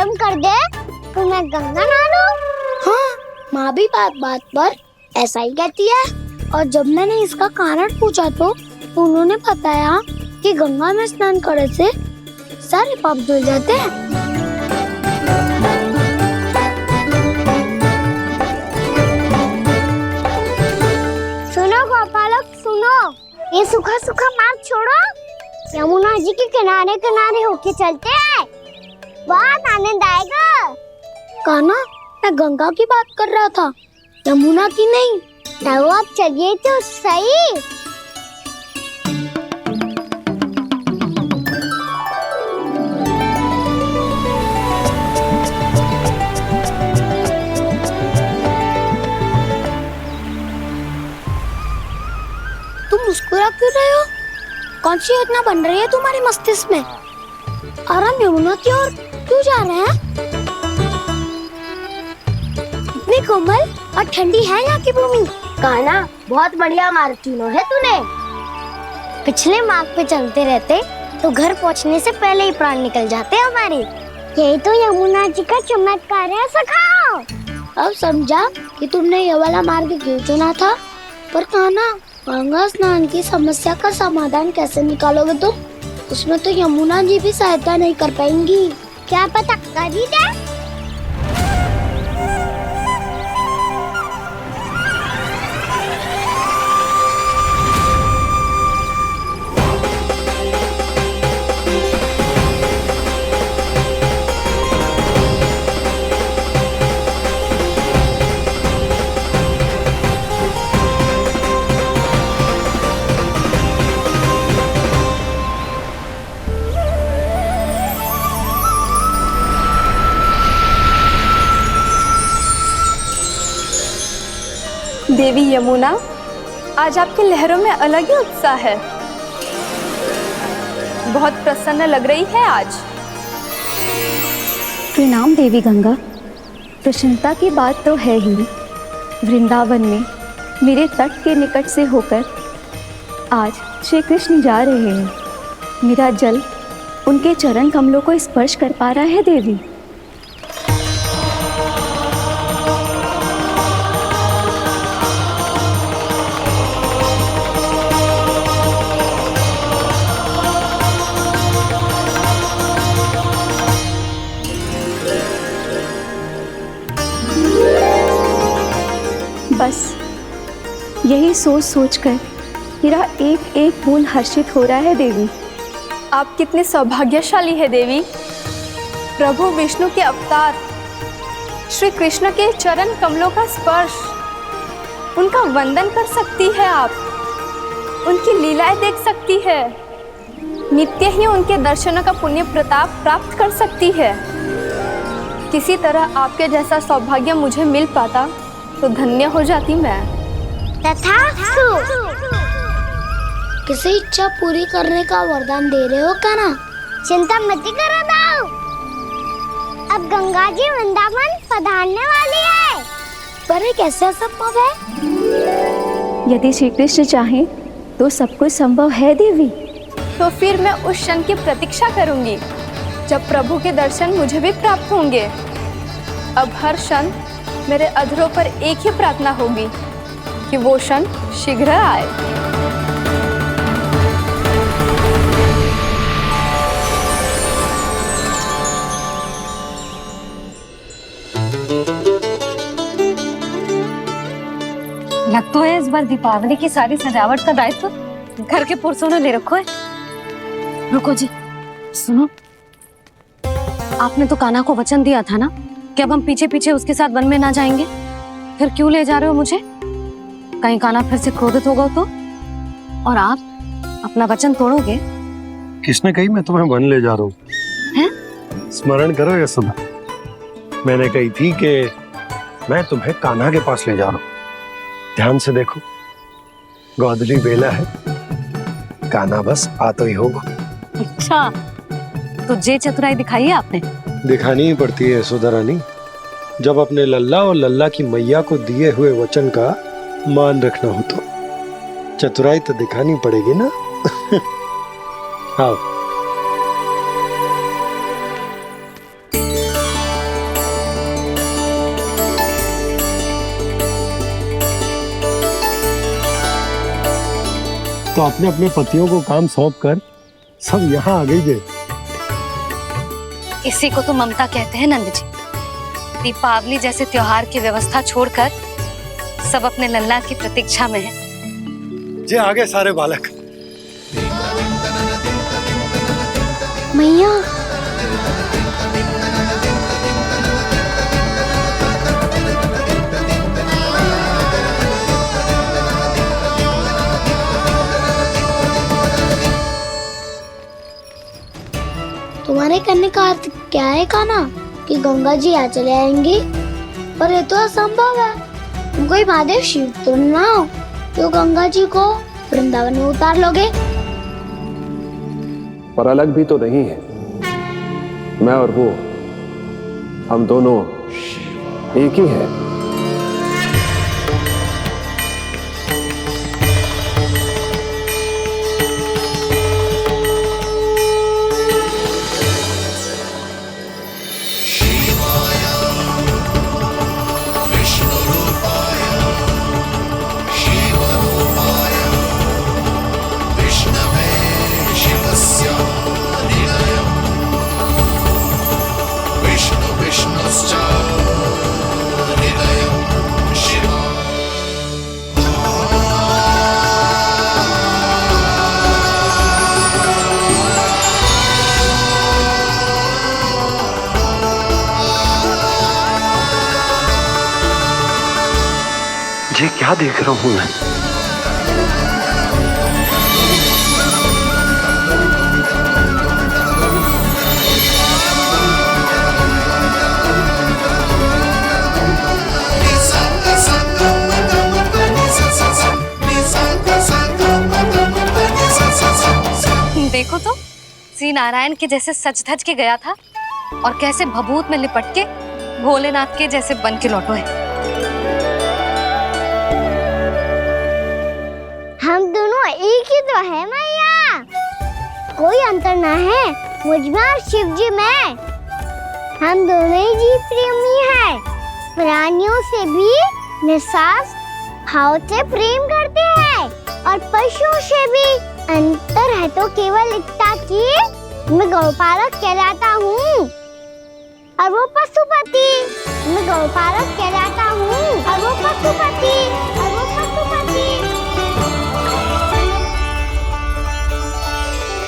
गर्म कर दे तो मैं गंगा नहा लूं। हाँ, माँ भी बात बात पर ऐसा ही कहती है। और जब मैंने इसका कारण पूछा तो उन्होंने बताया कि गंगा में स्नान करने से सारे पाप धुल जाते हैं। सुनो गोपालक सुनो, ये सूखा सूखा मार्ग छोड़ो, यमुना जी के किनारे किनारे होके चलते हैं, बहुत आनंद आएगा। कान्हा, मैं गंगा की बात कर रहा था, यमुना की नहीं। तो आप चलिए तो सही। तुम मुस्कुरा क्यों रहे हो? कौन सी योजना बन रही है तुम्हारे मस्तिष्क में? और हम यमुना की ओर क्यों जा रहे हैं? इतनी कोमल और ठंडी है यहाँ की भूमि। कान्हा, बहुत बढ़िया मार्ग चुना है तूने। पिछले मार्ग पे चलते रहते तो घर पहुँचने से पहले ही प्राण निकल जाते हमारे। यही तो यमुना जी का चमत्कार है सखाओ। अब समझा कि तुमने ये वाला मार्ग क्यों चुना था। पर कान्हा, गंगा स्नान की समस्या का समाधान कैसे निकालोगे तुम? उसमें तो यमुना जी भी सहायता नहीं कर पाएंगी। क्या पता कर ही दे। देवी यमुना, आज आपकी लहरों में अलग ही उत्साह है। बहुत प्रसन्न लग रही है आज। प्रणाम देवी गंगा। प्रसन्नता की बात तो है ही। वृंदावन में मेरे तट के निकट से होकर आज श्री कृष्ण जा रहे हैं। मेरा जल उनके चरण कमलों को स्पर्श कर पा रहा है देवी। बस यही सोच सोचकर मेरा एक एक बूंद हर्षित हो रहा है देवी। आप कितने सौभाग्यशाली है देवी। प्रभु विष्णु के अवतार श्री कृष्ण के चरण कमलों का स्पर्श, उनका वंदन कर सकती है आप। उनकी लीलाएं देख सकती है। नित्य ही उनके दर्शनों का पुण्य प्रताप प्राप्त कर सकती है। किसी तरह आपके जैसा सौभाग्य मुझे मिल पाता तो धन्य हो जाती मैं। तथास्तु। किसी इच्छा पूरी करने का वरदान दे रहे हो क्या ना? चिंता मत करो दाऊ। अब गंगा जी वृंदावन पधारने वाली है। पर ये कैसे संभव है? यदि श्री कृष्ण चाहे तो सब कुछ संभव है देवी। तो फिर मैं उस क्षण की प्रतीक्षा करूंगी जब प्रभु के दर्शन मुझे भी प्राप्त होंगे। अब हर क्षण मेरे अधरों पर एक ही प्रार्थना होगी कि वो क्षण शीघ्र आए। लग तो है इस बार दीपावली की सारी सजावट का दायित्व घर के पुरुषों ने ले रखो है। रुको जी, सुनो, आपने तो कान्हा को वचन दिया था ना कि अब हम पीछे पीछे उसके साथ वन में ना जाएंगे। फिर क्यों ले जा रहे हो मुझे? कहीं कान्हा फिर से क्रोधित होगा तो? और आप अपना वचन तोड़ोगे? किसने कही मैं तुम्हें वन ले जा रहा हूँ? स्मरण करो ये सब। मैंने कही थी कि मैं तुम्हें कान्हा के पास ले जा रहा हूँ। ध्यान से देखो, गोधली बेला है, कान्हा बस आ तो ही होगा। अच्छा, तो जे चतुराई दिखाई है आपने? दिखानी ही पड़ती है यशोदा रानी, जब अपने लल्ला और लल्ला की मैया को दिए हुए वचन का मान रखना हो तो चतुराई तो दिखानी पड़ेगी ना। आओ। तो अपने अपने पतियों को काम सौंप कर सब यहाँ आ गई थे। इसी को तो ममता कहते हैं नंद जी। दीपावली जैसे त्योहार की व्यवस्था छोड़कर सब अपने लल्ला की प्रतीक्षा में हैं। जे आगे सारे बालक। मैया तुम्हारे करने का अर्थ क्या है काना? कि गंगा जी यहाँ चले आएंगे? पर ये तो असंभव है। तुम कोई महादेव शिव तो ना हो तो गंगा जी को वृंदावन में उतार लोगे? पर अलग भी तो नहीं है। मैं और वो, हम दोनों एक ही हैं। ये क्या देख रहा हूँ मैं? देखो तो श्री नारायण के जैसे सज धज के गया था और कैसे भभूत में लिपट के भोलेनाथ के जैसे बन के लौटो है। हम दोनों एक ही तो है मैया, कोई अंतर ना है मुझ में और शिव जी में। हम दोनों ही जीव प्रेमी हैं, प्राणियों से भी निस्वार्थ भाव से प्रेम करते हैं और पशुओं से भी। अंतर है तो केवल इतना कि मैं गौपालक कहलाता हूँ और वो पशुपति। मैं गौपालक कहलाता हूँ और वो पशुपति।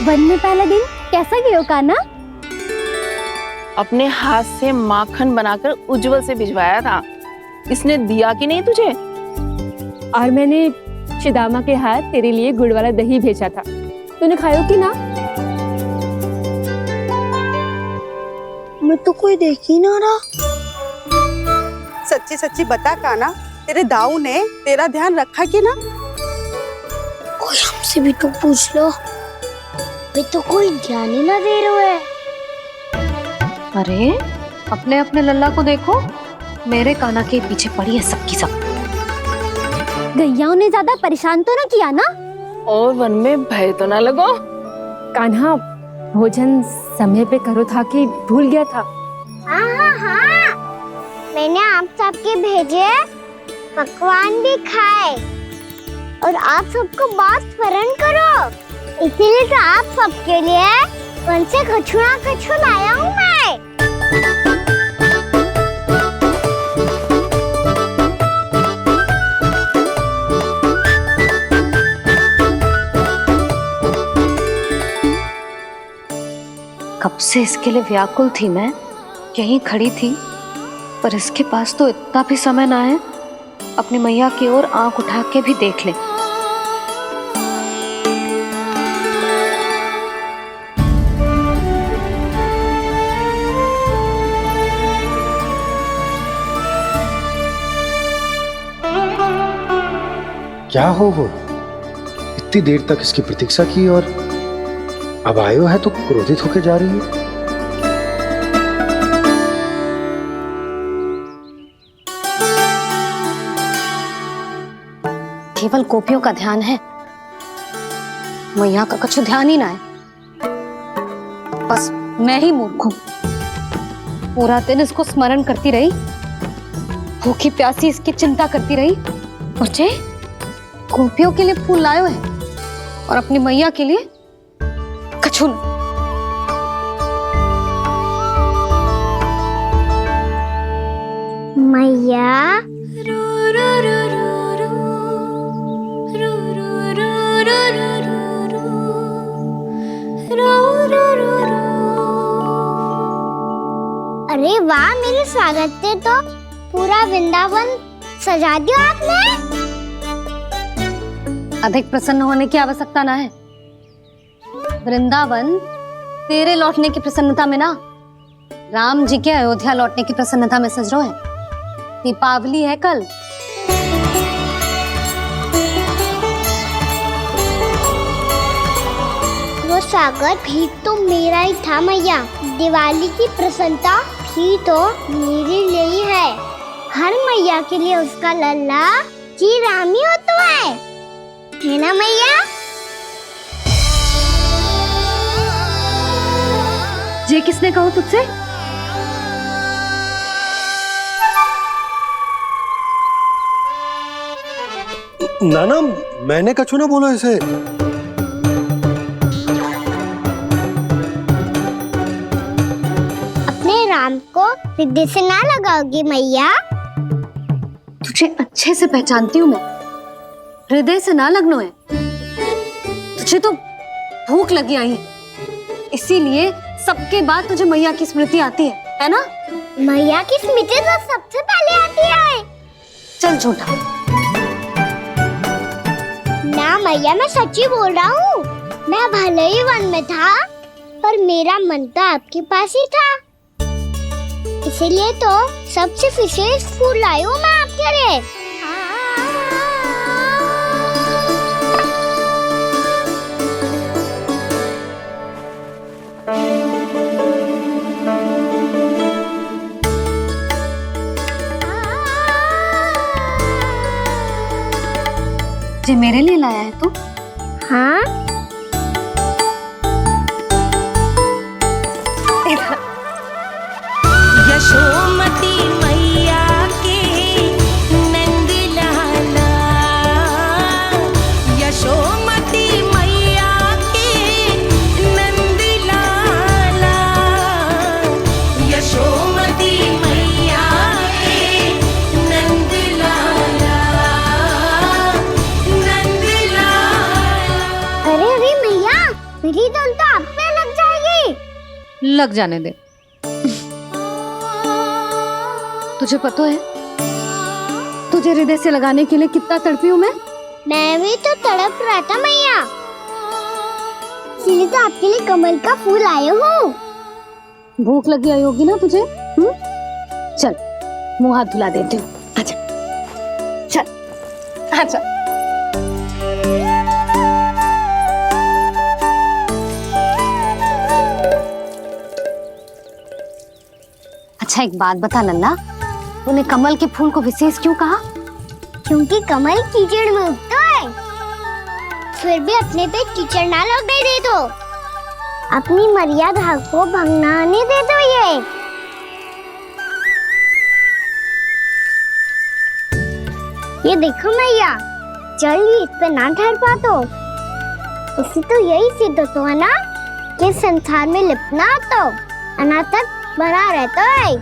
वन में पहला दिन कैसा गया कान्हा? अपने हाथ से माखन बनाकर उज्जवल से भिजवाया था। इसने दिया कि नहीं तुझे? और मैंने शिदामा के हाथ तेरे लिए गुड़ वाला दही भेजा था, तूने खाया कि ना? मैं तो कोई देख ही ना रहा। सच्ची सच्ची बता काना, तेरे दाऊ ने तेरा ध्यान रखा कि ना? कोई हमसे भी तो पूछ लो, वे तो कोई ध्यान ही ना दे रहे हैं। अरे अपने अपने लल्ला को देखो, मेरे काना के पीछे पड़ी है सबकी सब। गैयाओं ने ज्यादा परेशान तो ना किया ना? और वन में भय तो ना लगो? कान्हा भोजन समय पे करो था कि भूल गया था? हाँ, मैंने आप सबके भेजे पकवान भी खाए और आप सबको बात स्मरण करो, इसीलिए तो आप सबके लिए वन से कछु लाया हूँ मैं। कब से इसके लिए व्याकुल थी मैं, यहीं खड़ी थी, पर इसके पास तो इतना भी समय ना है अपनी मैया की ओर आंख उठा के भी देख ले। क्या हो इतनी देर तक इसकी प्रतीक्षा की और अब आयो है तो क्रोधित होकर जा रही है। केवल गोपियों का ध्यान है, मैया का कुछ ध्यान ही ना है। बस मैं ही मूर्ख हूं, पूरा दिन इसको स्मरण करती रही, भूखी प्यासी इसकी चिंता करती रही, और जे गोपियों के लिए फूल लायो है और अपनी मैया के लिए कछु नहीं। मैया अरे वाह, मेरे स्वागत पे तो पूरा वृंदावन सजा दिया आपने। अधिक प्रसन्न होने की आवश्यकता ना है। वृंदावन तेरे लौटने की प्रसन्नता में ना, राम जी के अयोध्या लौटने की प्रसन्नता में सज रहे हैं। दीपावली है कल। वो स्वागत भी तो मेरा ही था मैया। दिवाली की प्रसन्नता भी तो मेरे लिए ही है। हर मैया के लिए उसका लल्ला जी राम ही होता है ना मैया? ये किसने कहा तुझसे? नाना, मैंने कछु ना बोला इसे। अपने राम को हृदय से ना लगाओगी मैया? तुझे अच्छे से पहचानती हूँ मैं, हृदय से ना लगनो है। तुझे तो भूख लगी आई, इसीलिए सबके बाद तुझे मैया की स्मृति आती है ना? मैया की स्मृति तो सबसे पहले आती है। चल छोटा। ना मैया, मैं सच्ची बोल रहा हूँ। मैं भले ही वन में था, पर मेरा मन तो आपके पास ही था। इसीलिए तो सबसे विशेष फूल लाई हूँ मैं आपके लिए। ये मेरे लिए लाया है तू? हाँ, यशोमती मैया के नंद लाला, यशोमती मैया के नंद लाला, यशोमती मैया के नंद लाला, नंद लाला। अरे अरे मैया, मेरी धुन तो आप पे लग जाएगी। लग जाने दे। तुझे पता है तुझे हृदय से लगाने के लिए कितना तड़पी हूँ मैं? मैं भी तो तड़प रहा था मैया, इसीलिए तो आपके लिए कमल का फूल आया हूँ। भूख लगी आई होगी ना तुझे? चल मुंह हाथ धुला देती हूँ। आजा चल आजा। अच्छा एक बात बता लल्ला, तूने कमल के फूल को विशेष क्यों कहा? क्योंकि कमल कीचड़ में उगता है, फिर भी अपने पे कीचड़ ना लगने दे दो। अपनी मर्यादा को भंग ना आने दे दो। ये देखो मैया, जल भी इस पे ना ठहर पा तो उसे तो यही सिद्ध होता है ना कि संसार में लिपना तो अनाथ तक बना रहता है।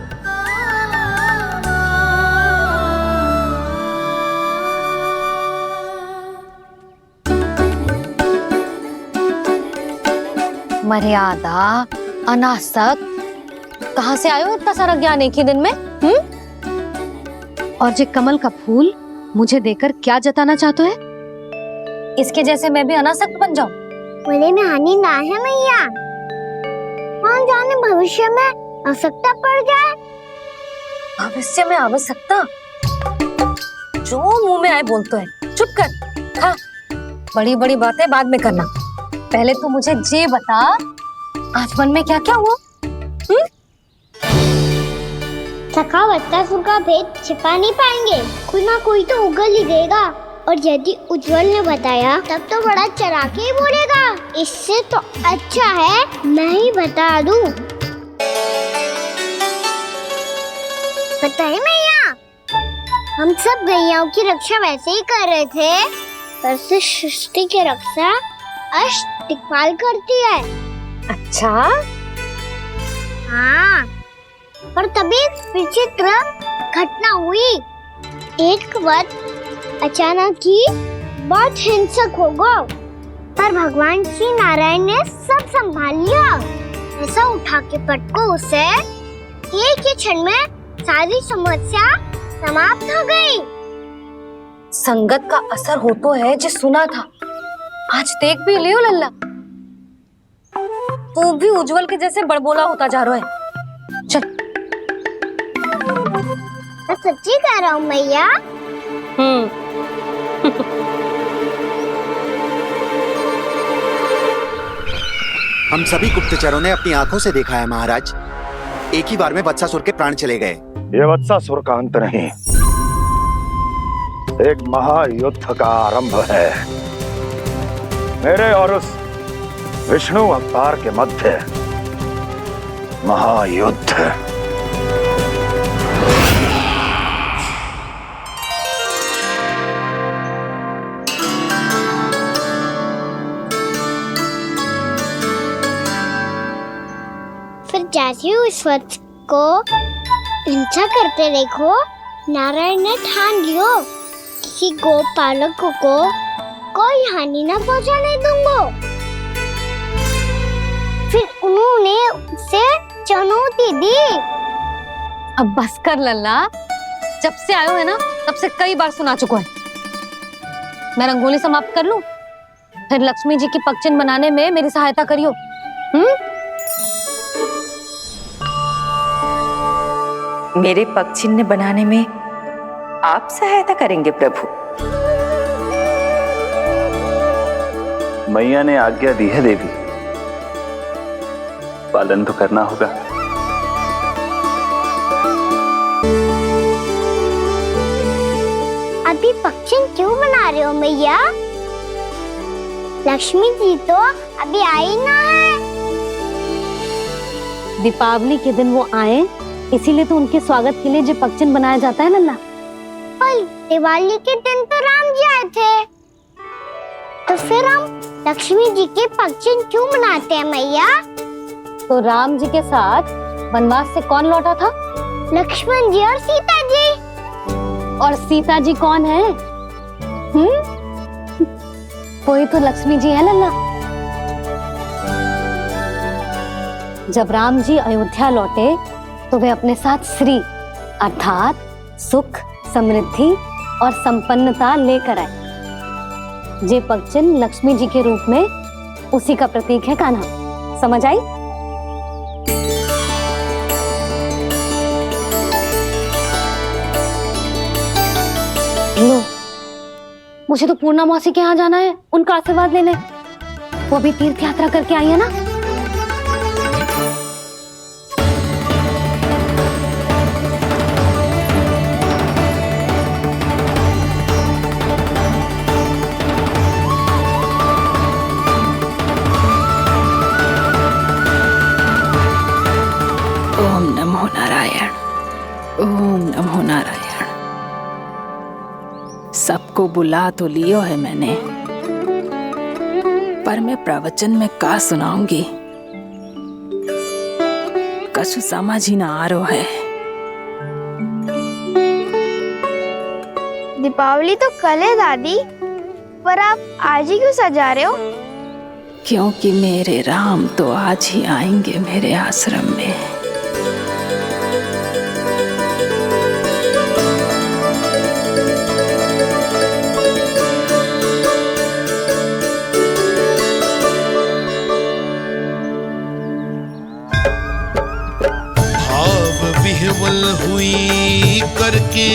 मर्यादा, अनासक्त, कहाँ से आयो इतना सारा ज्ञान एक ही दिन में? और ये कमल का फूल मुझे देकर क्या जताना चाहते है? इसके जैसे मैं भी अनासक्त बन जाऊं? बोले में हानि ना है मैया, कौन जाने भविष्य में आवश्यकता पड़ जाए। भविष्य में आवश्यकता? जो मुंह में आए बोलते है, चुप कर। हाँ, बड़ी बड़ी बातें बाद में करना, पहले तो मुझे ये बता आज मन में क्या क्या हुआ? सखावत्ता सुर का भेद छिपा नहीं पाएंगे, कोई ना कोई तो उगल ही देगा। और यदि उज्जवल ने बताया तब तो बड़ा चढ़ा के ही बोलेगा। इससे तो अच्छा है मैं ही बता दूं। पता है मैया, हम सब गैयाओं की रक्षा वैसे ही कर रहे थे, पर से सृष्टि की रक्षा अष्टदिक्पाल करती है। अच्छा, हाँ, पर तभी एक विचित्र घटना हुई। एक वक्त अचानक ही बहुत हिंसक हो गया, पर भगवान श्री नारायण ने सब संभाल लिया। ऐसा उठा के पटको उसे, एक ही क्षण में सारी समस्या समाप्त हो गई। संगत का असर हो तो है जो सुना था, आज देख भी लियो लल्ला। तू भी उज्जवल के जैसे बड़बोला होता जा रहा है। चल। मैं सच्ची कह रहा हूँ मैया। हम सभी गुप्तचरों ने अपनी आंखों से देखा है महाराज, एक ही बार में वत्सासुर के प्राण चले गए। ये वत्सासुर का अंत नहीं, एक महायुद्ध का आरंभ है। मेरे और उस विष्णु अवतार के मध्य महायुद्ध। फिर जैसे ही उस वत्स को हिंसा करते देखो, नारायण ने ठान लियो किसी गोपालक को कोई हानि न पहुंचाने दूंगा। फिर उन्होंने उसे चुनौती दी। अब बस कर लल्ला, जब से आयो है ना तब से कई बार सुना चुका है। मैं रंगोली समाप्त कर लूं, फिर लक्ष्मी जी की पगचिन बनाने में मेरी सहायता करियो। मेरे पग चिन्ह बनाने में आप सहायता करेंगे प्रभु? मैया ने आज्ञा दी है देवी, पालन तो करना होगा। अभी पगचिन क्यों बना रहे हो मैया? लक्ष्मी जी तो अभी आई ना है। दीपावली के दिन वो आए, इसीलिए तो उनके स्वागत के लिए जो पगचिन बनाया जाता है लल्ला। पर दिवाली के दिन तो राम जी आए थे, तो फिर हम लक्ष्मी जी के पगचिन क्यों मनाते हैं मैया? तो राम जी के साथ वनवास से कौन लौटा था? लक्ष्मण जी और सीता जी। और सीता जी कौन है? कोई तो लक्ष्मी जी है लल्ला। जब राम जी अयोध्या लौटे तो वे अपने साथ श्री अर्थात सुख, समृद्धि और संपन्नता लेकर आए। जे पगचिन लक्ष्मी जी के रूप में उसी का प्रतीक है कान्हा। समझ आई? लो, मुझे तो पूर्णा मौसी के यहाँ जाना है, उनका आशीर्वाद लेने। वो अभी तीर्थ यात्रा करके आई है ना। ओम नमो नारायण, ओम नमो नारायण। सबको बुला तो लियो है मैंने, पर मैं प्रवचन में का सुनाऊंगी, कछु समझ ही ना आ रहा है। दीपावली तो कल है दादी, पर आप आज ही क्यों सजा रहे हो? क्योंकि मेरे राम तो आज ही आएंगे मेरे आश्रम में। भाव विह्वल हुई करके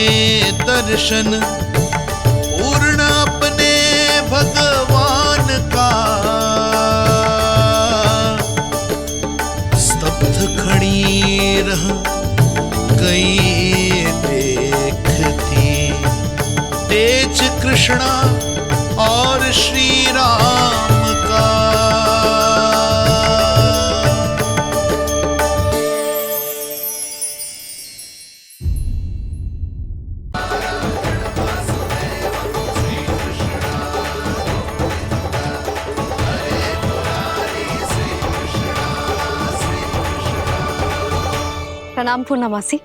दर्शन, पूर्ण अपने भगवान का, स्तब्ध खड़ी रह गई देखती, तेज कृष्णा और श्री राम का। प्रणाम पूर्णा मासी।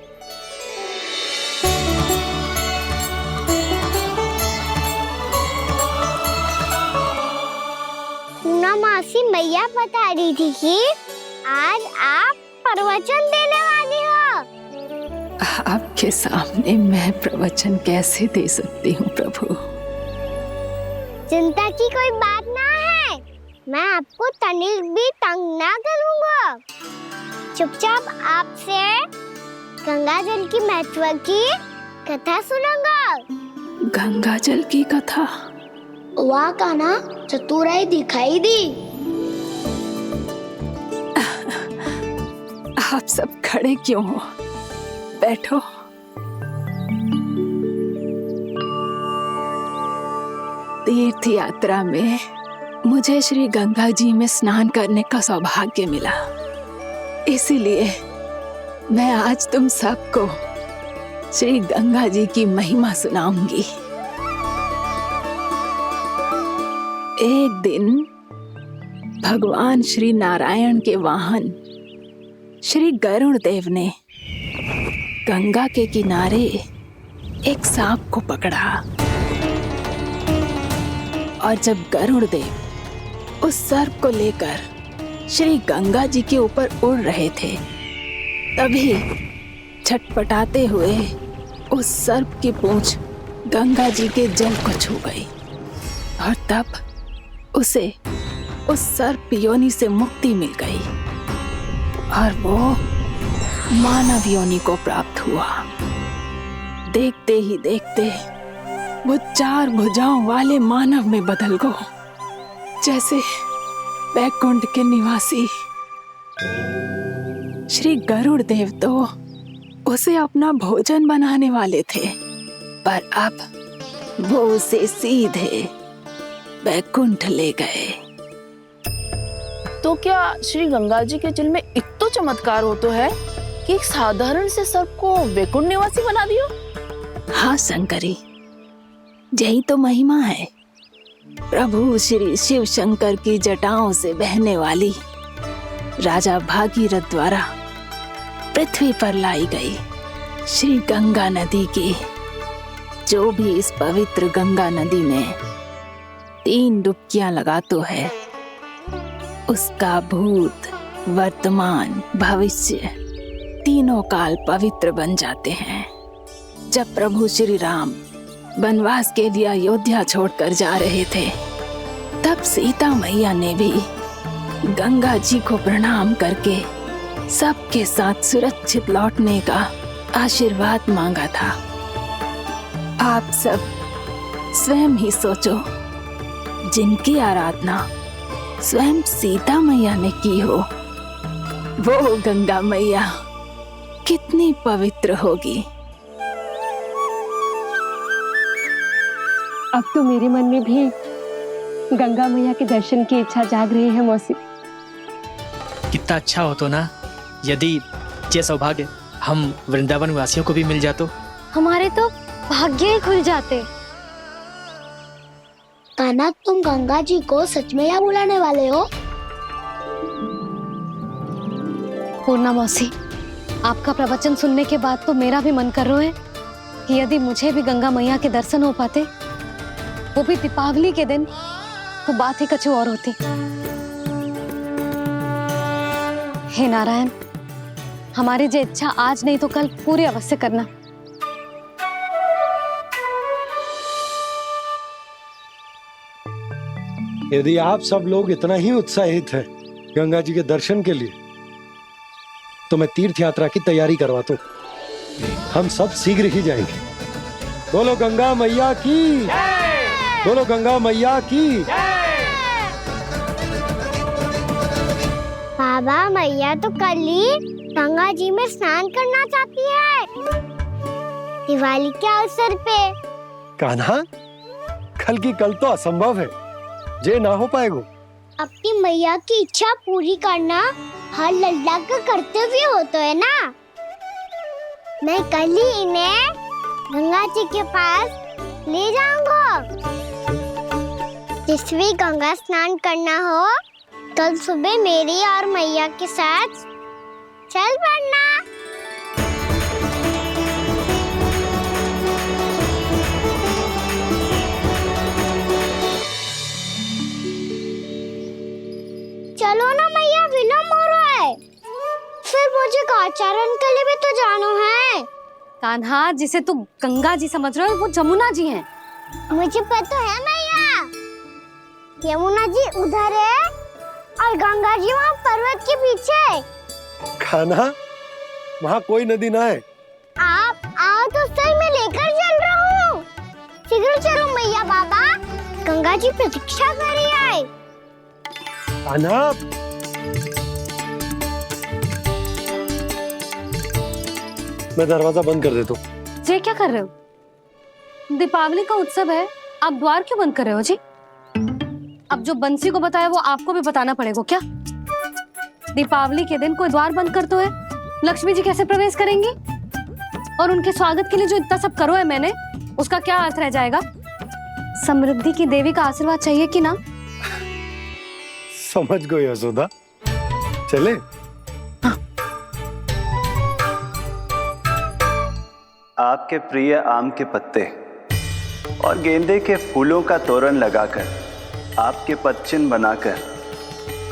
पूर्णा मासी, मैया बता रही थी कि आज आप प्रवचन देने वाली हो। आपके सामने मैं प्रवचन कैसे दे सकती हूँ प्रभु? चिंता की कोई बात ना है, मैं आपको तनिक भी तंग ना करूँगा। चुपचाप आपसे गंगा जल की महत्व की कथा सुनूंगा। गंगा जल की कथा? वाह कान्हा, चतुराई दिखाई दी। आप सब खड़े क्यों हो? बैठो। तीर्थ यात्रा में मुझे श्री गंगा जी में स्नान करने का सौभाग्य मिला, इसीलिए मैं आज तुम सबको श्री गंगा जी की महिमा सुनाऊंगी। एक दिन भगवान श्री नारायण के वाहन श्री गरुड़ देव ने गंगा के किनारे एक सांप को पकड़ा, और जब गरुड़ देव उस सर्प को लेकर श्री गंगा जी के ऊपर उड़ रहे थे, तभी छटपटाते हुए उस सर्प की पूंछ गंगा जी के जल को छू गई, और तब उसे उस सर्प योनि से मुक्ति मिल गई और वो मानव योनि को प्राप्त हुआ। देखते ही देखते वो 4 भुजाओं वाले मानव में बदल गो, जैसे वैकुंठ के निवासी। श्री गरुड़ देव तो उसे अपना भोजन बनाने वाले थे, पर अब वो उसे सीधे वैकुंठ ले गए। तो क्या श्री गंगा जी के जल में इतना चमत्कार हो तो है कि एक साधारण से सर्प को वैकुंठ निवासी बना दियो? हाँ शंकरी, यही तो महिमा है। प्रभु श्री शिव शंकर की जटाओं से बहने वाली राजा भागीरथ द्वारा पृथ्वी पर लाई गई श्री गंगा नदी की, जो भी इस पवित्र गंगा नदी में 3 डुबकियां लगातो है, उसका भूत, वर्तमान, भविष्य तीनों काल पवित्र बन जाते हैं। जब प्रभु श्री राम वनवास के लिए अयोध्या छोड़कर जा रहे थे, तब सीता मैया ने भी गंगा जी को प्रणाम करके सबके साथ सुरक्षित लौटने का आशीर्वाद मांगा था। आप सब स्वयं ही सोचो, जिनकी आराधना स्वयं सीता मैया ने की हो, वो गंगा मैया कितनी पवित्र होगी। अब तो मेरे मन में भी गंगा मैया के दर्शन की इच्छा जाग रही है मौसी। कितना अच्छा हो तो ना यदि ये सौभाग्य हम वृंदावन वासियों को भी मिल जातो। हमारे तो भाग्य ही खुल जाते। कान्हा, तुम गंगा जी को सच में यहाँ बुलाने वाले हो? पूर्णा मौसी, आपका प्रवचन सुनने के बाद तो मेरा भी मन कर रहा है कि यदि मुझे भी गंगा मैया के दर्शन हो पाते, वो भी दीपावली के दिन, तो बात ही कुछ और होती। हे नारायण, हमारी जो इच्छा आज नहीं तो कल पूरी अवश्य करना। यदि आप सब लोग इतना ही उत्साहित हैं गंगा जी के दर्शन के लिए, तो मैं तीर्थ यात्रा की तैयारी करवाता हूँ। हम सब शीघ्र ही जाएंगे। बोलो गंगा मैया की, बोलो गंगा मैया की। बाबा, मैया तो कल ही गंगा जी में स्नान करना चाहती है, दिवाली के अवसर पे। कान्हा, कल की कल तो असंभव है, जे ना हो पाएगा। अपनी मैया की इच्छा पूरी करना हर लल्ला का कर्तव्य होता है ना। मैं कल ही इन्हें गंगा जी के पास ले जाऊंगा। जिस भी गंगा स्नान करना हो, कल सुबह मेरी और मैया के साथ चल पड़ना। कान्हा, जिसे तू गंगा जी समझ रहे हो वो जमुना जी हैं। मुझे पता है मैया, यमुना जी उधर है और गंगा जी वहाँ पर्वत के पीछे। कान्हा, वहाँ कोई नदी ना है। आप आओ तो सही, मैं लेकर चल रहा हूँ। शीघ्र चलो मैया बाबा, गंगा जी प्रतीक्षा कर रही है। कान्हा, मैं दरवाजा बंद कर देता हूँ। ये क्या कर रहे हो? दीपावली का उत्सव है, आप द्वार क्यों बंद कर रहे हो जी? अब जो बंसी को बताया वो आपको भी बताना पड़ेगा क्या? दीपावली के दिन कोई द्वार बंद कर तो है, लक्ष्मी जी कैसे प्रवेश करेंगी? और उनके स्वागत के लिए जो इतना सब करो है मैंने, उसका क्या अर्थ रह जाएगा? समृद्धि की देवी का आशीर्वाद चाहिए कि ना? समझ गई यशोदा, चले। आपके प्रिय आम के पत्ते और गेंदे के फूलों का तोरण लगाकर, आपके पदचिन्ह बनाकर,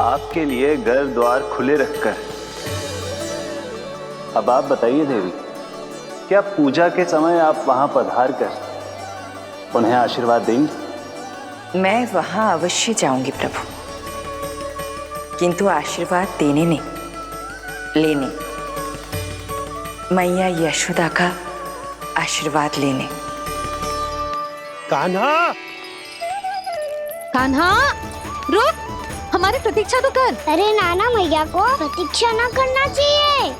आपके लिए घर द्वार खुले रखकर, अब आप बताइए देवी, क्या पूजा के समय आप वहां पधार कर उन्हें आशीर्वाद देंगी? मैं वहां अवश्य जाऊंगी प्रभु, किंतु आशीर्वाद देने नहीं, लेने, मैया यशोदा का आशीर्वाद लेने। कान्हा, कान्हा, रुक, हमारी प्रतीक्षा तो कर। अरे नाना, मैया को प्रतीक्षा ना करना चाहिए,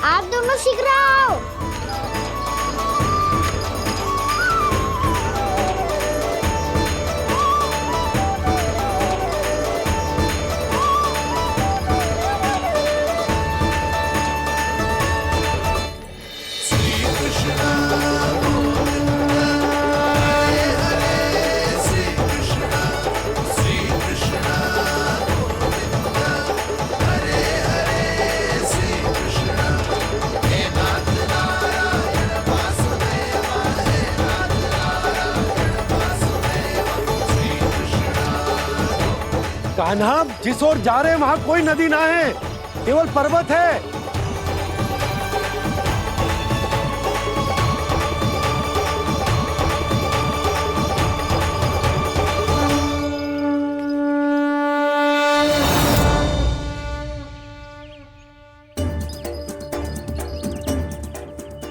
आप दोनों शीघ्र आओ। कान्हा, जिस ओर जा रहे हैं वहाँ कोई नदी ना है, केवल पर्वत है।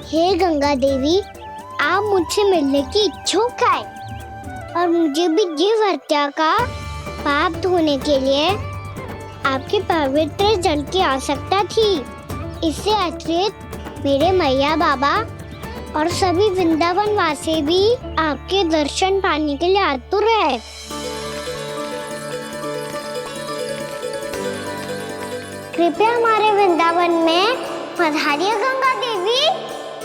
हे गंगा देवी, आप मुझसे मिलने की इच्छुक है और मुझे भी जीव हत्या का पाप धोने के लिए आपके पवित्र जल की आवश्यकता थी। इससे अतिरिक्त मेरे मैया बाबा और सभी वृंदावन वासी भी आपके दर्शन पाने के लिए आतुर है। कृपया हमारे वृंदावन में पधारिए गंगा देवी,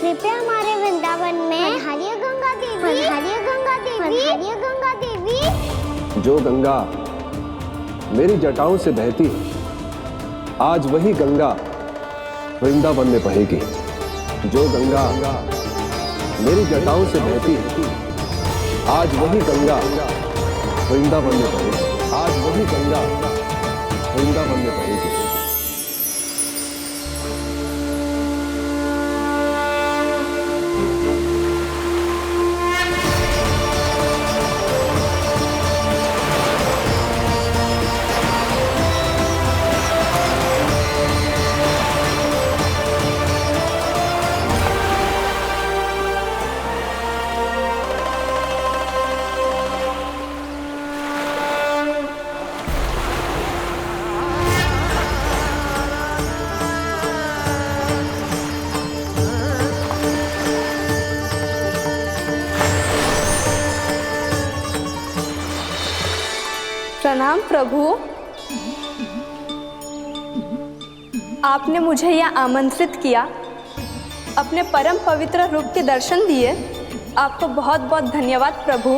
कृपया हमारे वृंदावन में पधारिए गंगा देवी, पधारिए गंगा देवी, पधारिए गंगा देवी। जो गंगा मेरी जटाओं से बहती है, आज वही गंगा वृंदावन में बहेगी। जो गंगा मेरी जटाओं से बहती है, आज वही गंगा वृंदावन में बहेगी। आज वही गंगा वृंदावन में बहेगी। प्रणाम प्रभु, आपने मुझे यह आमंत्रित किया, अपने परम पवित्र रूप के दर्शन दिए, आपको बहुत बहुत धन्यवाद प्रभु।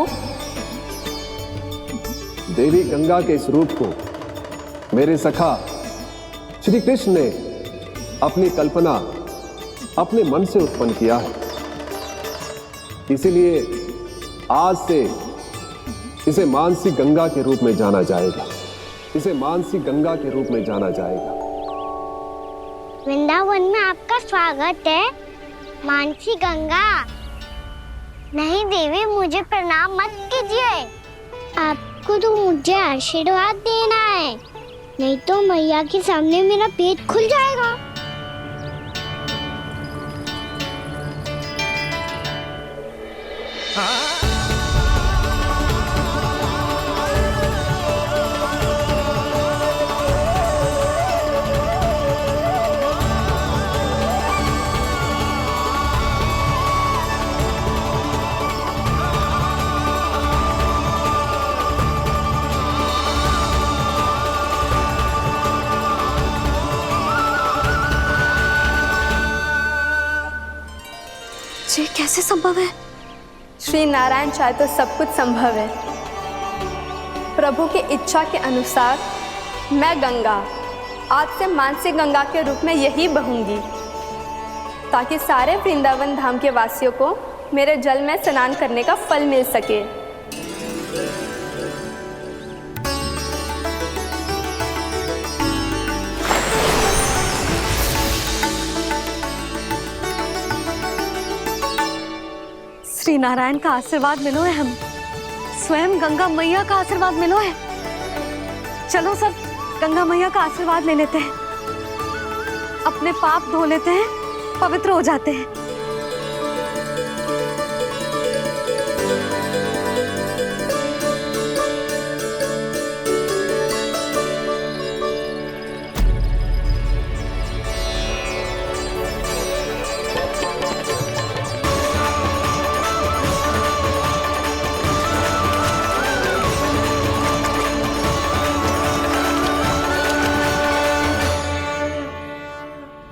देवी गंगा के इस रूप को मेरे सखा श्री कृष्ण ने अपनी कल्पना अपने मन से उत्पन्न किया है, इसीलिए आज से इसे मानसी गंगा के रूप में जाना जाएगा। इसे मानसी गंगा के रूप में जाना जाएगा। वृंदावन में आपका स्वागत है, मानसी गंगा। नहीं देवी, मुझे प्रणाम मत कीजिए। आपको तो मुझे आशीर्वाद देना है, नहीं तो मैया के सामने मेरा पेट खुल जाएगा। ये कैसे संभव है? श्री नारायण चाहे तो सब कुछ संभव है। प्रभु की इच्छा के अनुसार मैं गंगा आज से मानसी गंगा के रूप में यही बहूंगी, ताकि सारे वृंदावन धाम के वासियों को मेरे जल में स्नान करने का फल मिल सके। श्री नारायण का आशीर्वाद मिलो है, हम स्वयं गंगा मैया का आशीर्वाद मिलो है। चलो सब गंगा मैया का आशीर्वाद ले लेते हैं, अपने पाप धो लेते हैं, पवित्र हो जाते हैं।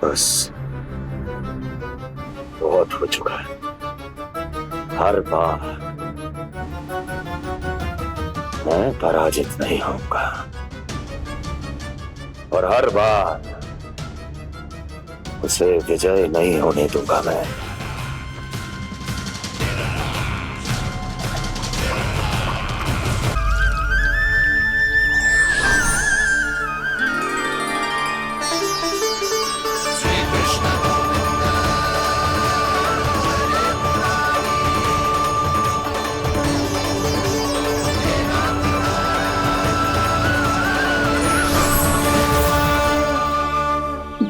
बस बहुत हो चुका है। हर बार मैं पराजित नहीं होऊंगा और हर बार उसे विजय नहीं होने दूंगा मैं।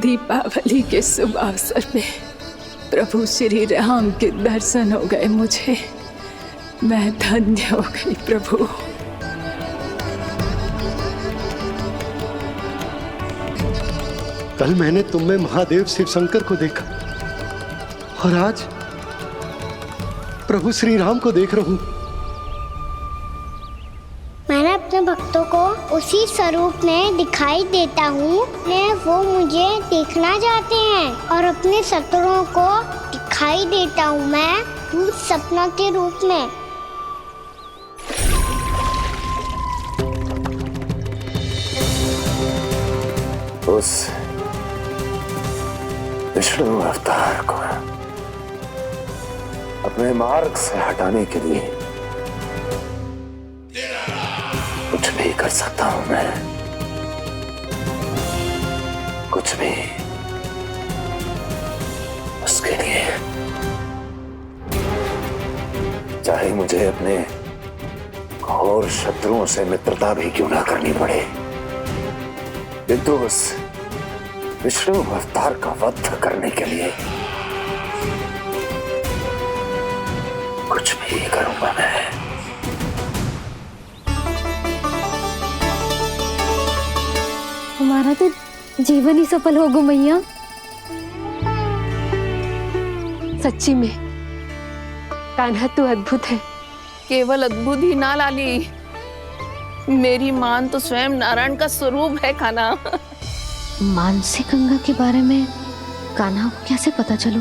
दीपावली के शुभ अवसर में प्रभु श्री राम के दर्शन हो गए मुझे। मैं धन्य हो गई प्रभु। कल मैंने तुम में महादेव शिव शंकर को देखा और आज प्रभु श्री राम को देख रहा हूं। मैंने अपने भक्तों को उसी स्वरूप में दिखाई देता हूँ, वो मुझे देखना चाहते हैं और अपने शत्रुओं को दिखाई देता हूँ मैं भूत सपना के रूप में। उस विष्णु अवतार को अपने मार्ग से हटाने के लिए कुछ भी कर सकता हूं मैं, कुछ भी। उसके लिए चाहे मुझे अपने घोर शत्रुओं से मित्रता भी क्यों ना करनी पड़े, किंतु उस विष्णु अवतार का वध करने के लिए कुछ भी करूंगा मैं। हमारा तो जीवन ही सफल हो गो मैया। सच्ची में कान्हा तू अद्भुत है। केवल अद्भुत ही ना लाली, मेरी मान तो स्वयं नारायण का स्वरूप है कान्हा। मानसी गंगा के बारे में कान्हा को कैसे पता चलो?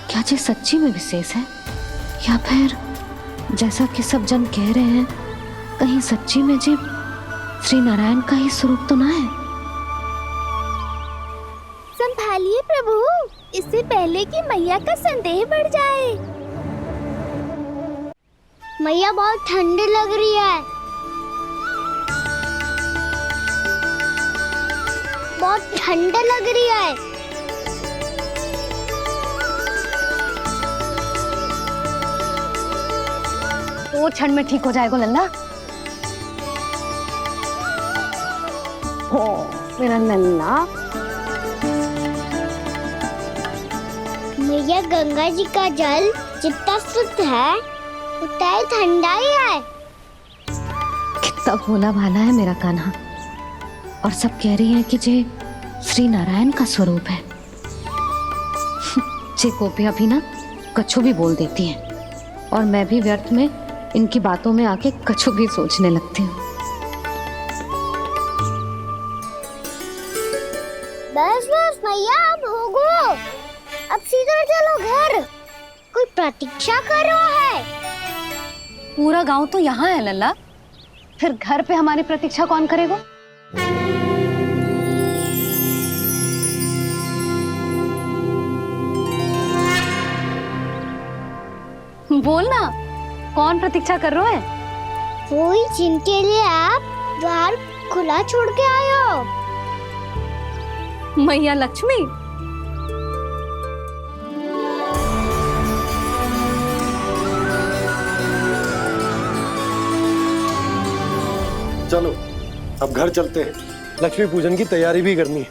क्या ये सच्ची में विशेष है या फिर जैसा कि सब जन कह रहे हैं, कहीं सच्ची में जी श्री नारायण का ही स्वरूप तो ना है? संभालिए प्रभु, इससे पहले कि मैया का संदेह बढ़ जाए। मैया बहुत ठंडी लग रही है, बहुत ठंडा लग रही है। दो क्षण में ठीक हो जाएगा लल्ला। हो मेरा लल्ला। मैया गंगा जी का जल जितना शुद्ध है उतना ही ठंडा ही है। कितना भोला भाला है मेरा कान्हा। और सब कह रही हैं कि ये श्री नारायण का स्वरूप है। जे गोपियां भी ना कछु भी बोल देती हैं और मैं भी व्यर्थ में इनकी बातों में आके कछु भी सोचने लगती हूँ। बस बस मैया अब होगो, अब सीधा चलो घर। कोई प्रतीक्षा कर रहा है। पूरा गांव तो यहाँ है लल्ला, फिर घर पे हमारी प्रतीक्षा कौन करेगा? बोल ना, कौन प्रतीक्षा कर रहे हैं? वही जिनके लिए आप द्वार खुला छोड़ के आए हो। मैया लक्ष्मी। चलो अब घर चलते हैं। लक्ष्मी पूजन की तैयारी भी करनी है।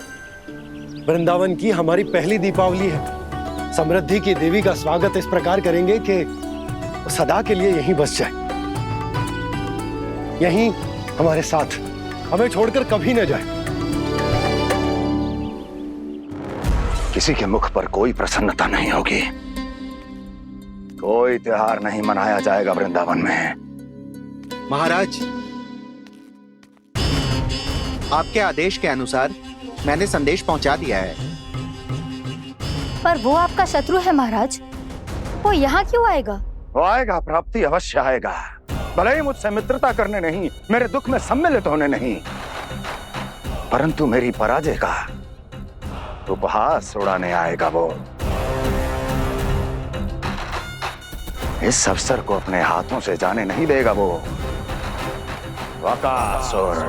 वृंदावन की हमारी पहली दीपावली है। समृद्धि की देवी का स्वागत इस प्रकार करेंगे कि सदा के लिए यहीं बस जाए, यहीं हमारे साथ, हमें छोड़कर कभी न जाए। किसी के मुख पर कोई प्रसन्नता नहीं होगी, कोई त्योहार नहीं मनाया जाएगा वृंदावन में। महाराज, आपके आदेश के अनुसार मैंने संदेश पहुंचा दिया है। पर वो आपका शत्रु है महाराज, वो यहाँ क्यों आएगा? वो आएगा, प्राप्ति अवश्य आएगा। भले ही मुझसे मित्रता करने नहीं, मेरे दुख में सम्मिलित होने नहीं, परंतु मेरी पराजय का उपहास उड़ाने आएगा वो। इस अवसर को अपने हाथों से जाने नहीं देगा वो बकासुर।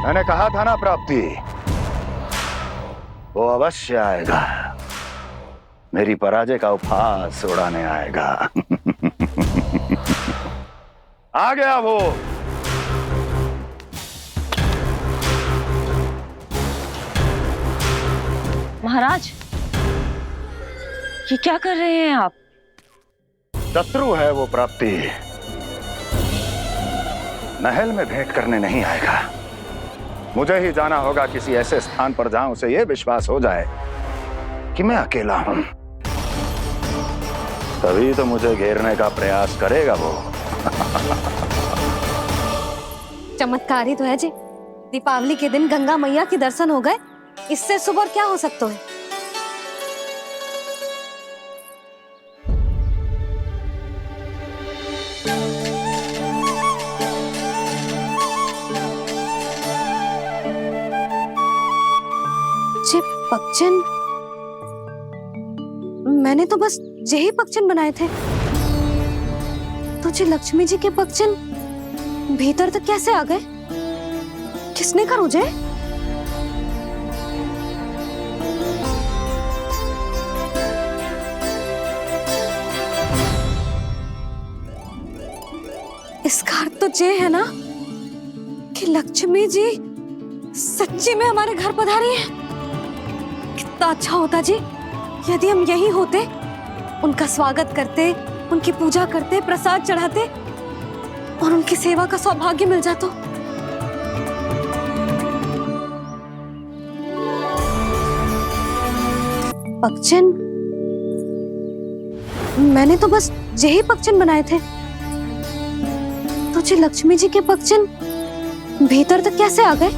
मैंने कहा था ना प्राप्ति, वो अवश्य आएगा, मेरी पराजय का उपहास उड़ाने आएगा। आ गया वो। महाराज, ये क्या कर रहे हैं आप? शत्रु है वो प्राप्ति, महल में भेंट करने नहीं आएगा। मुझे ही जाना होगा किसी ऐसे स्थान पर जहां उसे यह विश्वास हो जाए कि मैं अकेला हूं, तभी तो मुझे घेरने का प्रयास करेगा वो। चमत्कारी तो है जी, दीपावली के दिन गंगा मैया के दर्शन हो गए, इससे शुभ और क्या हो सकता है? पक्षन, मैंने तो बस यही पक्षन बनाए थे, तो जी लक्ष्मी जी के पक्षन भीतर तक कैसे आ गए? किसने कर मुझे? इसका अर्थ तो ये है ना कि लक्ष्मी जी सच्ची में हमारे घर पधारी है। कितना अच्छा होता जी यदि हम यही होते, उनका स्वागत करते, उनकी पूजा करते, प्रसाद चढ़ाते और उनकी सेवा का सौभाग्य मिल जाता। पक्षन, मैंने तो बस यही पक्षन बनाए थे, तो जी लक्ष्मी जी के पक्षन भीतर तक कैसे आ गए?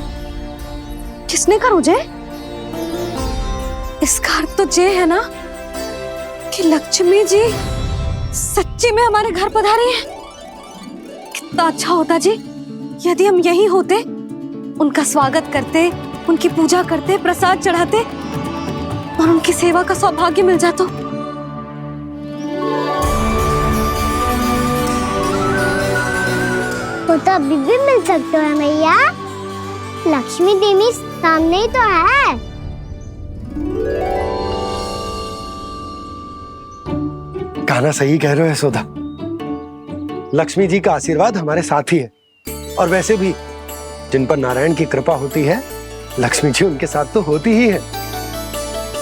किसने कर मुझे? इसका अर्थ तो ये है ना कि लक्ष्मी जी सच्ची में हमारे घर पधारी है। कितना अच्छा होता जी यदि हम यही होते, उनका स्वागत करते, उनकी पूजा करते, प्रसाद चढ़ाते और उनकी सेवा का सौभाग्य मिल जाता। वो तो अभी भी मिल सकते हैं मैया। लक्ष्मी देवी सामने ही तो है। कान्हा सही कह रहे हो यशोदा। लक्ष्मी जी का आशीर्वाद हमारे साथ ही है, और वैसे भी जिन पर नारायण की कृपा होती है, लक्ष्मी जी उनके साथ तो होती ही है।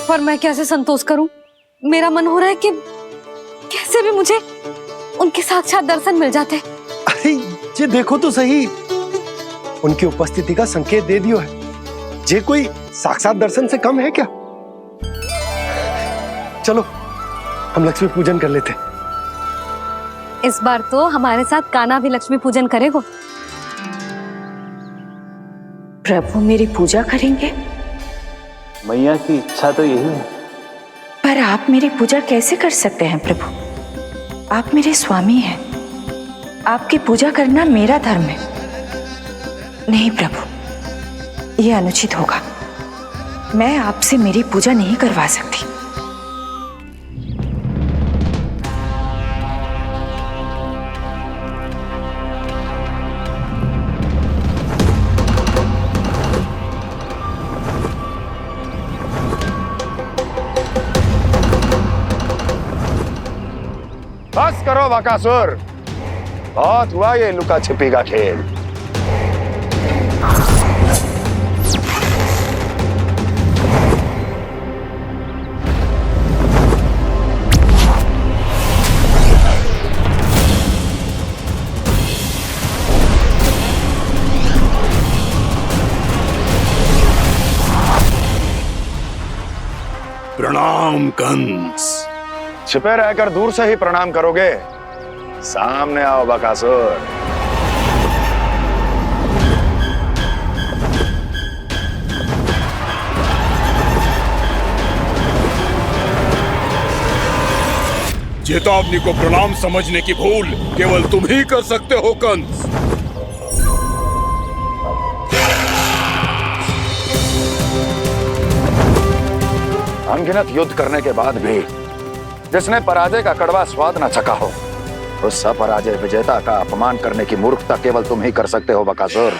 पर मैं कैसे संतोष करूं? मेरा मन हो रहा है कि कैसे भी मुझे उनके साक्षात दर्शन मिल जाते। अरे ये देखो तो सही, उनकी उपस्थिति का संकेत दे दियो है। ये कोई साक्षात दर्शन से कम है क्या? चलो हम लक्ष्मी पूजन कर लेते। इस बार तो हमारे साथ कान्हा भी लक्ष्मी पूजन करेगा। प्रभु मेरी पूजा करेंगे? मैया की इच्छा तो यही है। पर आप मेरी पूजा कैसे कर सकते हैं प्रभु? आप मेरे स्वामी हैं। आपकी पूजा करना मेरा धर्म है। नहीं प्रभु, यह अनुचित होगा। मैं आपसे मेरी पूजा नहीं करवा सकती। बस करो बकासुर, बहुत हुआ ये लुका छिपी का खेल। प्रणाम कंस। छिपे रहकर दूर से ही प्रणाम करोगे? सामने आओ बकासुर। चेतावनी को प्रणाम समझने की भूल केवल तुम ही कर सकते हो कंस। अनगिनत युद्ध करने के बाद भी जिसने पराजय का कड़वा स्वाद न चखा हो, उस अपराजय विजेता का अपमान करने की मूर्खता केवल तुम ही कर सकते हो बकासुर।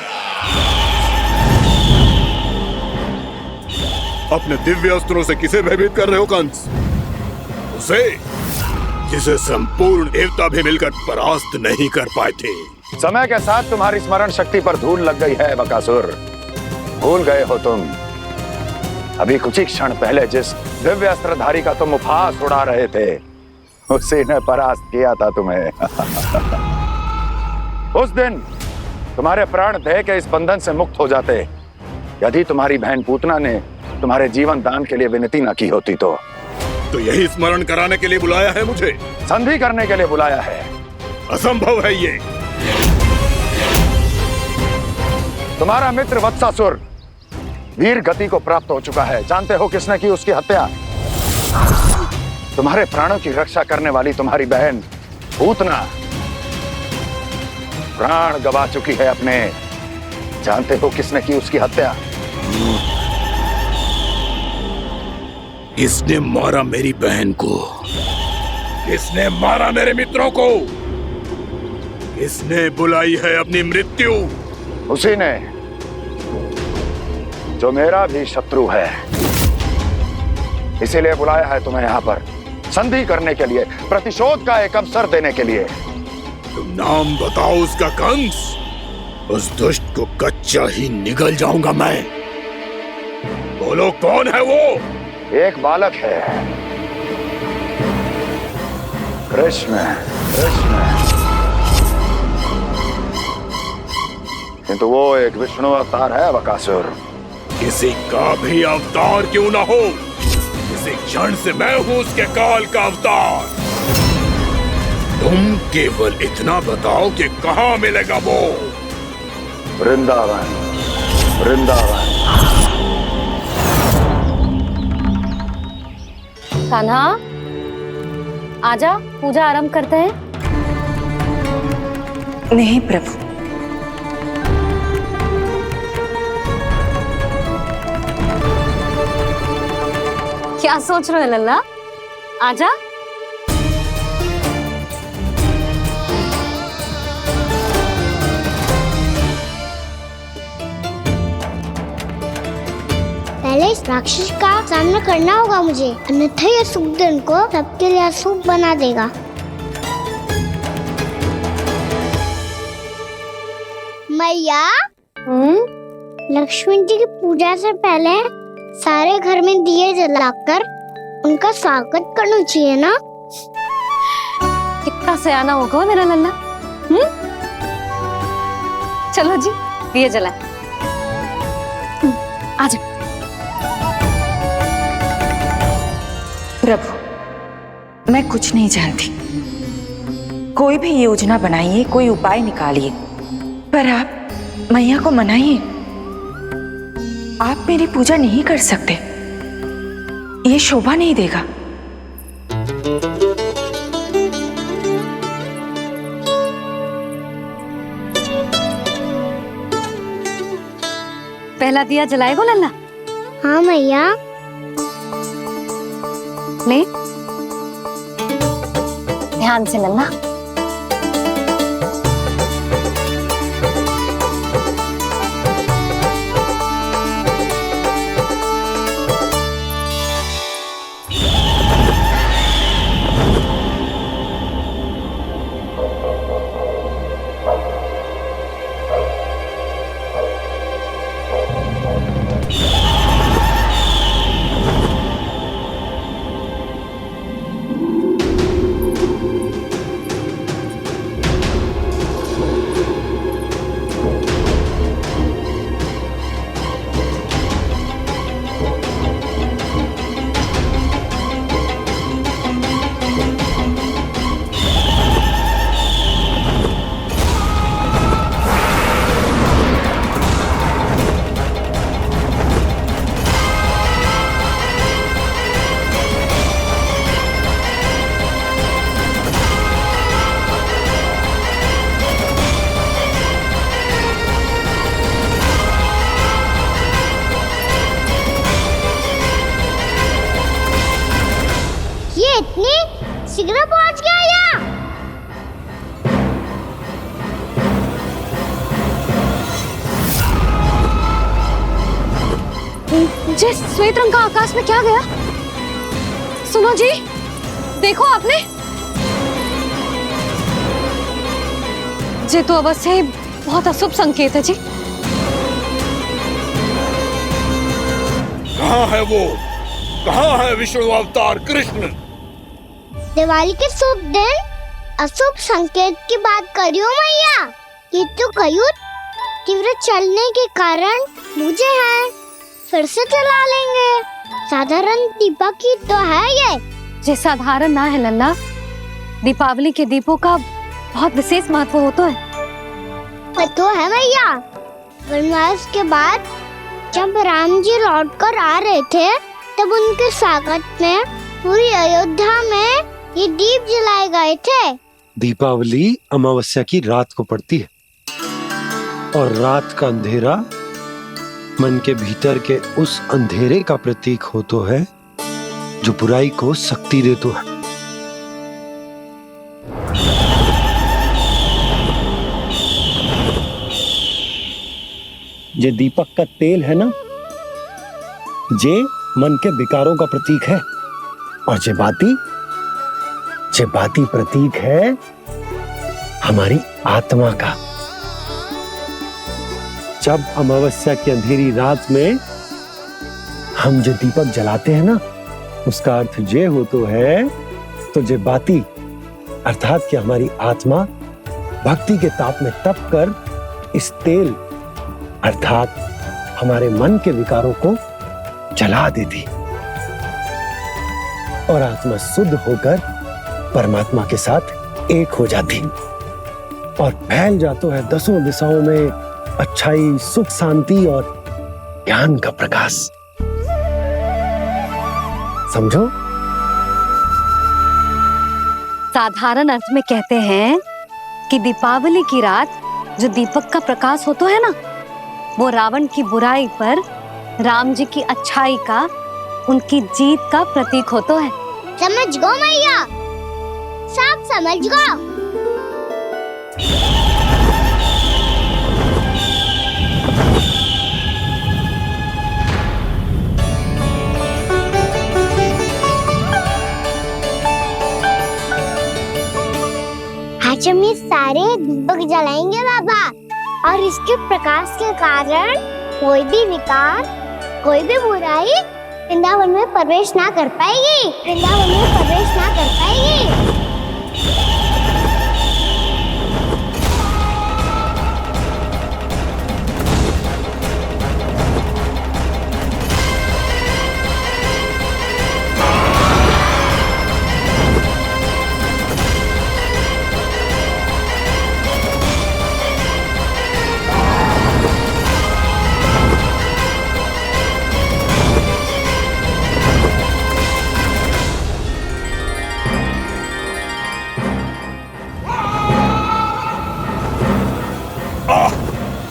अपने दिव्य अस्त्रों से किसे भयभीत कर रहे हो कंस? उसे जिसे संपूर्ण देवता भी मिलकर परास्त नहीं कर पाए थे। समय के साथ तुम्हारी स्मरण शक्ति पर धूल लग गई है बकासुर। भूल गए हो तुम अभी कुछ ही क्षण पहले जिस दिव्य अस्त्रधारी का तुम उपहास उड़ा रहे थे, उसी ने परास्त किया था तुम्हें। उस दिन तुम्हारे प्राण देह के इस बंधन से मुक्त हो जाते यदि तुम्हारी बहन पूतना ने तुम्हारे जीवन दान के लिए विनती न की होती तो यही स्मरण कराने के लिए बुलाया है मुझे? संधि करने के लिए बुलाया है। असंभव है ये। तुम्हारा मित्र वत्सासुर वीर गति को प्राप्त हो चुका है। जानते हो किसने की उसकी हत्या? तुम्हारे प्राणों की रक्षा करने वाली तुम्हारी बहन पूतना प्राण गवा चुकी है अपने। जानते हो किसने की उसकी हत्या? किसने मारा मेरी बहन को? किसने मारा मेरे मित्रों को? किसने बुलाई है अपनी मृत्यु? उसी ने जो मेरा भी शत्रु है। इसीलिए बुलाया है तुम्हें यहाँ पर संधि करने के लिए, प्रतिशोध का एक अवसर देने के लिए। तुम नाम बताओ उसका कंस। उस दुष्ट को कच्चा ही निगल जाऊंगा मैं। बोलो कौन है वो? एक बालक है, कृष्ण। किंतु वो एक विष्णु अवतार है बकासुर। किसी का भी अवतार क्यों ना हो, इसी क्षण से मैं हूं उसके काल का अवतार। तुम केवल इतना बताओ कि कहां मिलेगा वो? वृंदावन। वृंदावन। कान्हा आजा, पूजा आरंभ करते हैं। नहीं प्रभु, क्या क्या सोच रहे हो लल्ला? आजा। पहले इस राक्षस का सामना करना होगा मुझे, अन्यथा ये सुखदन को सबके लिए अशुभ बना देगा। मैया, लक्ष्मी जी की पूजा से पहले सारे घर में दिए जलाकर उनका स्वागत करना चाहिए ना? कितना सयाना होगा मेरा लल्ला। चलो जी, दिए जलाए। आजा। प्रभु, मैं कुछ नहीं जानती। कोई भी योजना बनाइए, कोई उपाय निकालिए, पर आप मैया को मनाइए। आप मेरी पूजा नहीं कर सकते, ये शोभा नहीं देगा। पहला दिया जलाएगो लल्ला? हाँ मैया। ले, ध्यान से लल्ला। इतनी शीघ्र पहुंच गया यहाँ? जे श्वेत रंग का आकाश में क्या गया? सुनो जी, देखो आपने, जे तो अवश्य ही बहुत अशुभ संकेत है जी। कहाँ है वो? कहाँ है विष्णु अवतार कृष्ण? दिवाली के शुभ दिन अशुभ संकेत की बात करियो मैया। ये तो कयूर तीव्र चलने के कारण मुझे है, फिर से चला लेंगे। साधारण दीपक ही तो है ये। जे साधारण ना है लल्ला, दीपावली के दीपों का बहुत विशेष महत्व होता है। तो है मैया, वनवास के बाद जब राम जी लौटकर आ रहे थे, तब उनके स्वागत में पूरी अयोध्या में ये दीप जलाए गए थे। दीपावली अमावस्या की रात को पड़ती है और रात का अंधेरा मन के भीतर के उस अंधेरे का प्रतीक होता है जो बुराई को शक्ति देता है। ये दीपक का तेल है ना, जे मन के विकारों का प्रतीक है, और जे बाती प्रतीक है हमारी आत्मा का। जब अमावस्या की अंधेरी रात में हम जो दीपक जलाते हैं ना, उसका अर्थ ये हो तो है, तो जे बाती अर्थात कि हमारी आत्मा भक्ति के ताप में तप कर इस तेल अर्थात हमारे मन के विकारों को जला देती और आत्मा शुद्ध होकर परमात्मा के साथ एक हो जाती और फैल जाता है दसों दिशाओं में अच्छाई, सुख, शांति और ज्ञान का प्रकाश। समझो? साधारण अर्थ में कहते हैं कि दीपावली की रात जो दीपक का प्रकाश होता है ना, वो रावण की बुराई पर राम जी की अच्छाई का उनकी जीत का प्रतीक होता है। समझ गो मैया, सब समझ गो। आज हम ये सारे दीपक जलाएंगे बाबा, और इसके प्रकाश के कारण कोई भी विकार, कोई भी बुराई वृंदावन में प्रवेश ना कर पाएगी, वृंदावन में प्रवेश ना कर पाएगी।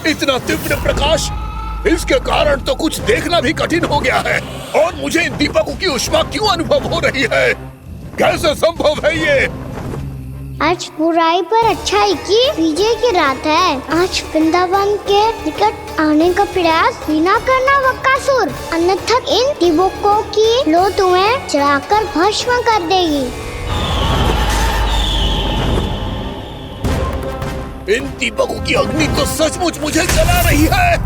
इतना तीव्र प्रकाश, इसके कारण तो कुछ देखना भी कठिन हो गया है। और मुझे इन दीपकों की उष्मा क्यों अनुभव हो रही है? कैसे संभव है ये? आज बुराई पर अच्छाई की विजय की रात है। आज वृंदावन के निकट आने का प्रयास भी ना करना बकासुर, अन्यथा इन दीपकों की लो तुम्हें जलाकर भस्म कर देगी। इन दीपकों की अग्नि तो सचमुच मुझे जला रही है।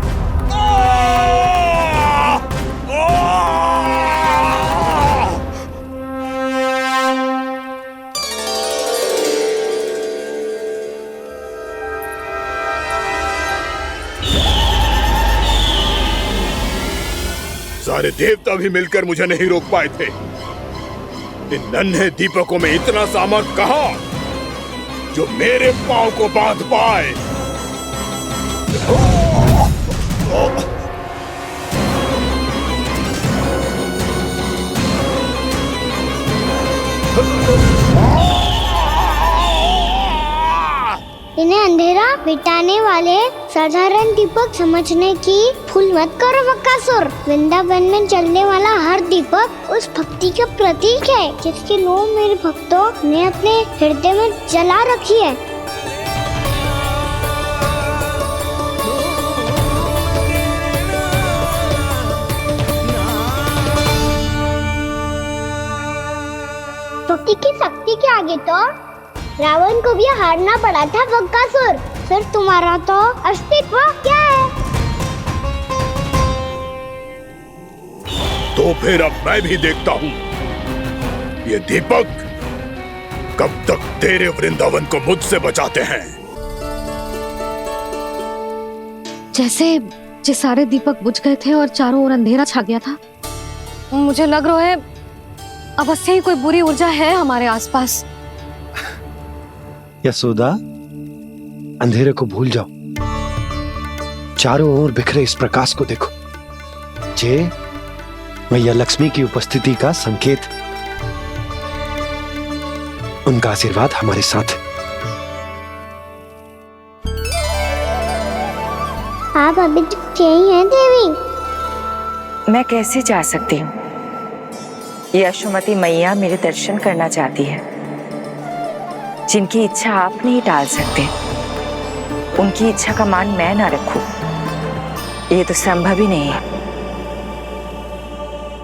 सारे देवता भी मिलकर मुझे नहीं रोक पाए थे। इन नन्हे दीपकों में इतना सामर्थ्य कहां जो मेरे पांव को बांध पाए। इन्हें अंधेरा मिटाने वाले साधारण दीपक समझने की भूल मत करो बकासुर। वृंदावन में जलने वाला हर दीपक उस भक्ति का प्रतीक है जिसकी लो मेरे भक्तों ने अपने हृदय में जला रखी है। स्तुति की शक्ति के आगे तो रावण को भी हारना पड़ा था बकासुर। फिर तुम्हारा तो अस्तित्व क्या है? तो फिर अब मैं भी देखता हूँ ये दीपक कब तक तेरे वृंदावन को मुझसे बचाते हैं। जैसे ये सारे दीपक बुझ गए थे और चारों ओर अंधेरा छा गया था, मुझे लग रहा है अवश्य ही कोई बुरी ऊर्जा है हमारे आसपास। यशोदा, अंधेरे को भूल जाओ, चारों ओर बिखरे इस प्रकाश को देखो। जे मैया लक्ष्मी की उपस्थिति का संकेत, उनका आशीर्वाद हमारे साथ। आप अभी तक यही हैं देवी? मैं कैसे जा सकती हूँ? यशोमती मैया मेरे दर्शन करना चाहती है। जिनकी इच्छा आप नहीं टाल सकते, उनकी इच्छा का मान मैं ना रखूं, ये तो संभव ही नहीं है।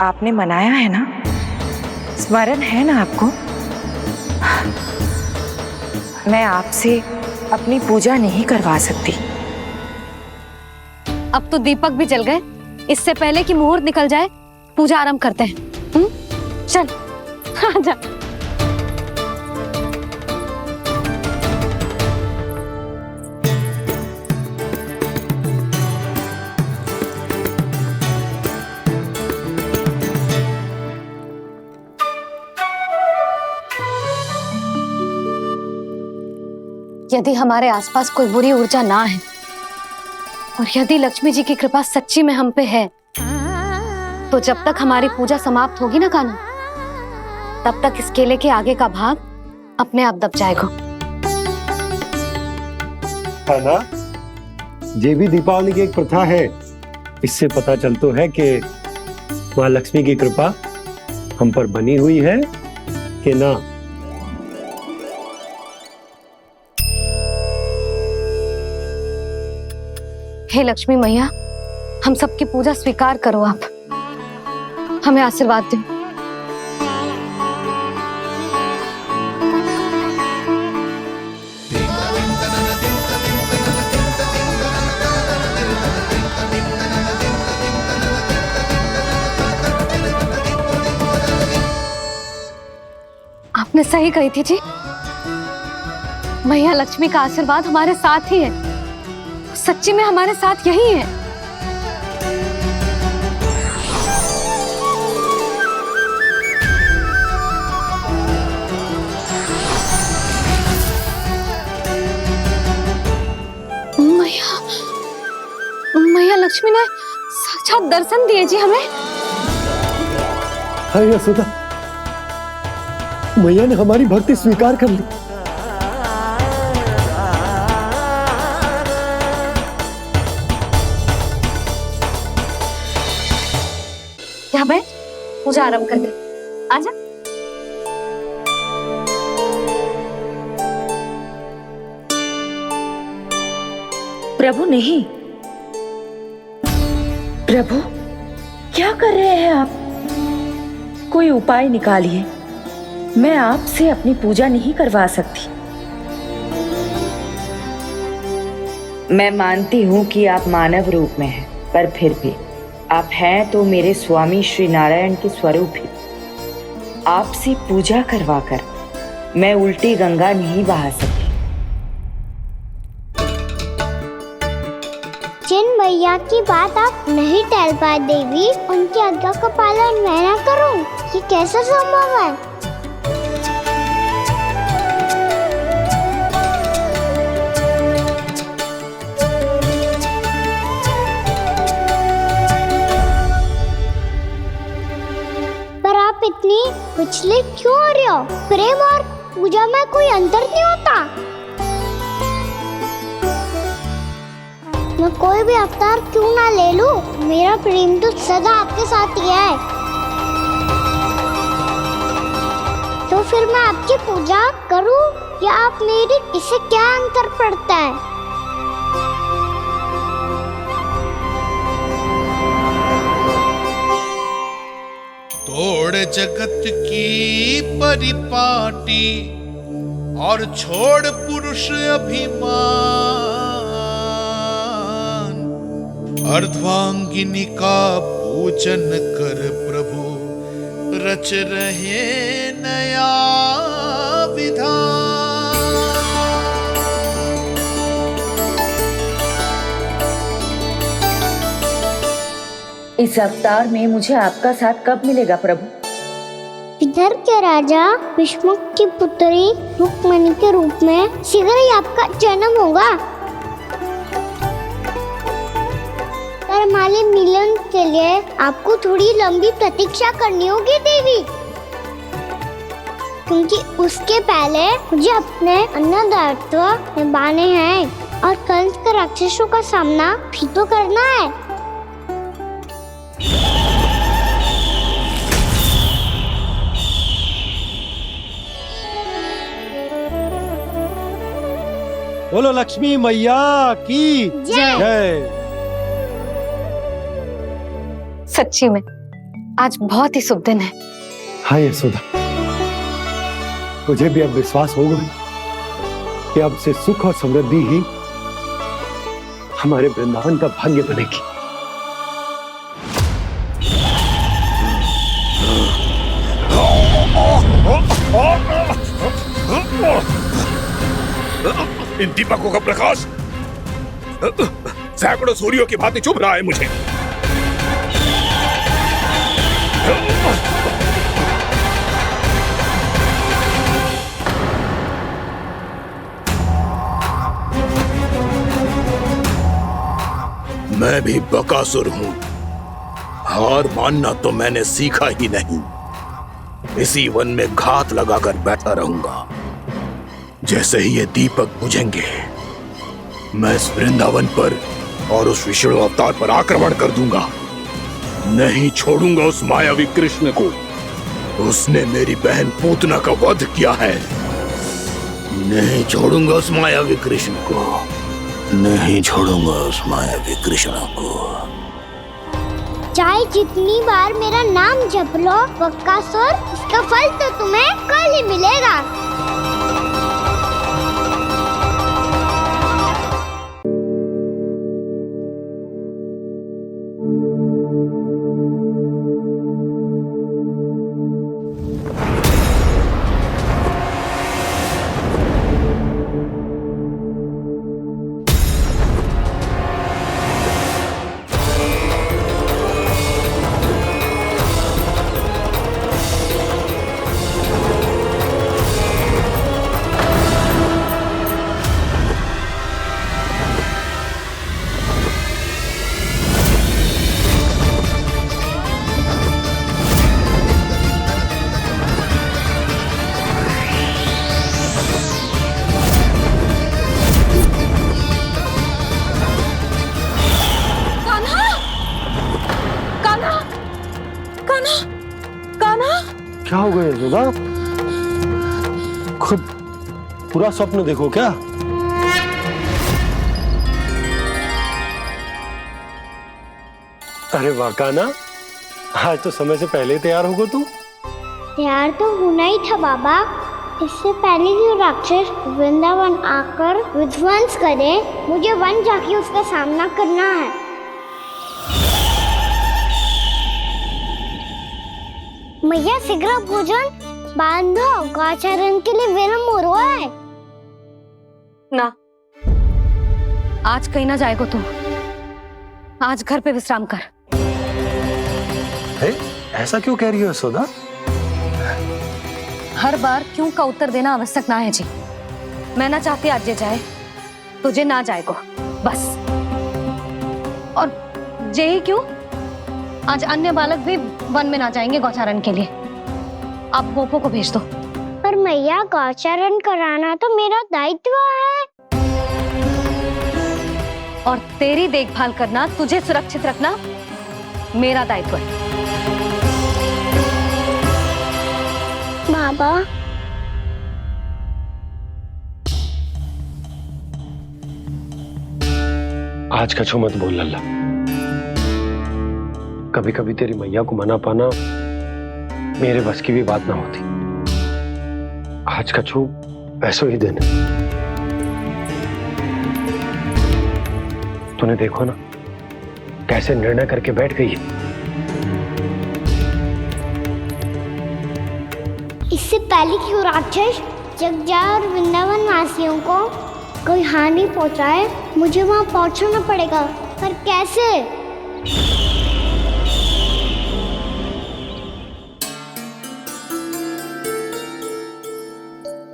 आपने मनाया है ना, स्मरण है ना आपको? मैं आपसे अपनी पूजा नहीं करवा सकती। अब तो दीपक भी जल गए, इससे पहले कि मुहूर्त निकल जाए पूजा आरंभ करते हैं। चल आजा। यदि हमारे आसपास कोई बुरी ऊर्जा ना है और यदि लक्ष्मी जी की कृपा सच्ची में हम पे है, तो जब तक हमारी पूजा समाप्त होगी ना कान्हा, तब तक इस केले के आगे का भाग अपने आप दब जाएगा। है ना? ये भी दीपावली की एक प्रथा है। इससे पता चलता है कि माँ लक्ष्मी की कृपा हम पर बनी हुई है कि ना? हे लक्ष्मी मैया, हम सबकी पूजा स्वीकार करो, आप हमें आशीर्वाद दो। आपने सही कही थी जी, मैया लक्ष्मी का आशीर्वाद हमारे साथ ही है, सच्ची में हमारे साथ यही है। मैया लक्ष्मी ने साक्षात दर्शन दिए जी हमें। हाय यशोदा, मैया ने हमारी भक्ति स्वीकार कर ली। यहाँ बैठ, पूजा आरंभ कर दे। आजा। प्रभु नहीं, प्रभु क्या कर रहे हैं आप? कोई उपाय निकालिए, मैं आपसे अपनी पूजा नहीं करवा सकती। मैं मानती हूँ कि आप मानव रूप में हैं, पर फिर भी आप हैं तो मेरे स्वामी श्री नारायण के स्वरूप ही। आपसे पूजा करवाकर मैं उल्टी गंगा नहीं बहा सकती। जिन भैया की बात आप नहीं टाल पाए देवी, उनकी आज्ञा का पालन मैं ना करूं, ये कैसा संभव है? पर आप इतनी विचलित क्यों हो रहे हो? प्रेम और पूजा में कोई अंतर नहीं होता। मैं कोई भी अवतार क्यों ना ले लूं, मेरा प्रेम तो सदा आपके साथ ही है। तो फिर मैं आपकी पूजा करूं या आप मेरी, इससे क्या अंतर पड़ता है? तोड़ जगत की परिपाटी और छोड़ पुरुष अभिमान, अर्धांगिनी का पूजन कर प्रभु रच रहे नया विधान। इस अवतार में मुझे आपका साथ कब मिलेगा प्रभु? इधर के राजा भीष्मक की पुत्री रुक्मणी के रूप में शीघ्र ही आपका जन्म होगा। पर हमारे मिलन के लिए आपको थोड़ी लंबी प्रतीक्षा करनी होगी देवी, क्योंकि उसके पहले मुझे अपने अन्य दायित्व निभाने हैं और कंस के राक्षसों का सामना भी तो करना है। बोलो लक्ष्मी मैया की जय। सच्ची में आज बहुत ही शुभ दिन है। हाँ यशोदा, मुझे भी अब विश्वास हो गया कि अब से सुख और समृद्धि ही हमारे वृंदावन का भाग्य बनेगी। इन दीपकों का प्रकाश सैकड़ों सूर्यों की भांति चुभ रहा है मुझे। मैं भी बकासुर हूं, हार मानना तो मैंने सीखा ही नहीं। इसी वन में घात लगाकर बैठा रहूंगा। जैसे ही ये दीपक बुझेंगे, मैं इस वृंदावन पर और उस विष्णु अवतार पर आक्रमण कर दूंगा। नहीं छोड़ूंगा उस मायावी कृष्ण को। उसने मेरी बहन पूतना का वध किया है। नहीं छोड़ूंगा उस मायावी कृष्ण को। नहीं छोड़ूंगा उस मायावी कृष्ण को। चाहे जितनी बार मेरा नाम जप लो बक्कासुर, इसका फल तो तुम्हें कल ही मिलेगा। क्या हो गया यशोदा? खुद पूरा स्वप्न देखो क्या? अरे वाह कान्हा, आज तो समय से पहले तैयार होगा तू। तैयार तो होना ही था बाबा। इससे पहले कि राक्षस वृंदावन आकर विध्वंस करे, मुझे वन जाके उसका सामना करना है। मैया शीघ्र भोजन बांधो, गौचरण के लिए विलंब हो रहा है। ना, आज कहीं ना जाएगा तू। आज घर पे विश्राम कर। ऐसा क्यों कह रही हो यशोदा? हर बार क्यों का उत्तर देना आवश्यक ना है जी। मैं ना चाहती आज ये जाए, तुझे ना जाएगा बस। और यही क्यों, आज अन्य बालक भी वन में ना जाएंगे गौचारण के लिए। आप गोपो को भेज दो। पर मैया गौचारण कराना तो मेरा दायित्व है। और तेरी देखभाल करना, तुझे सुरक्षित रखना मेरा दायित्व है। बाबा, आज कछु मत बोल लल्ला। कभी कभी तेरी मैया को मना पाना मेरे बस की भी बात ना होती। आज कछु पैसों ही देने। तूने देखो ना कैसे निर्णय करके बैठ गई है। इससे पहले कि वो राक्षस जगजा और वृंदावन वासियों को कोई हानि पहुंचाए, मुझे वहां पहुंचना पड़ेगा। पर कैसे?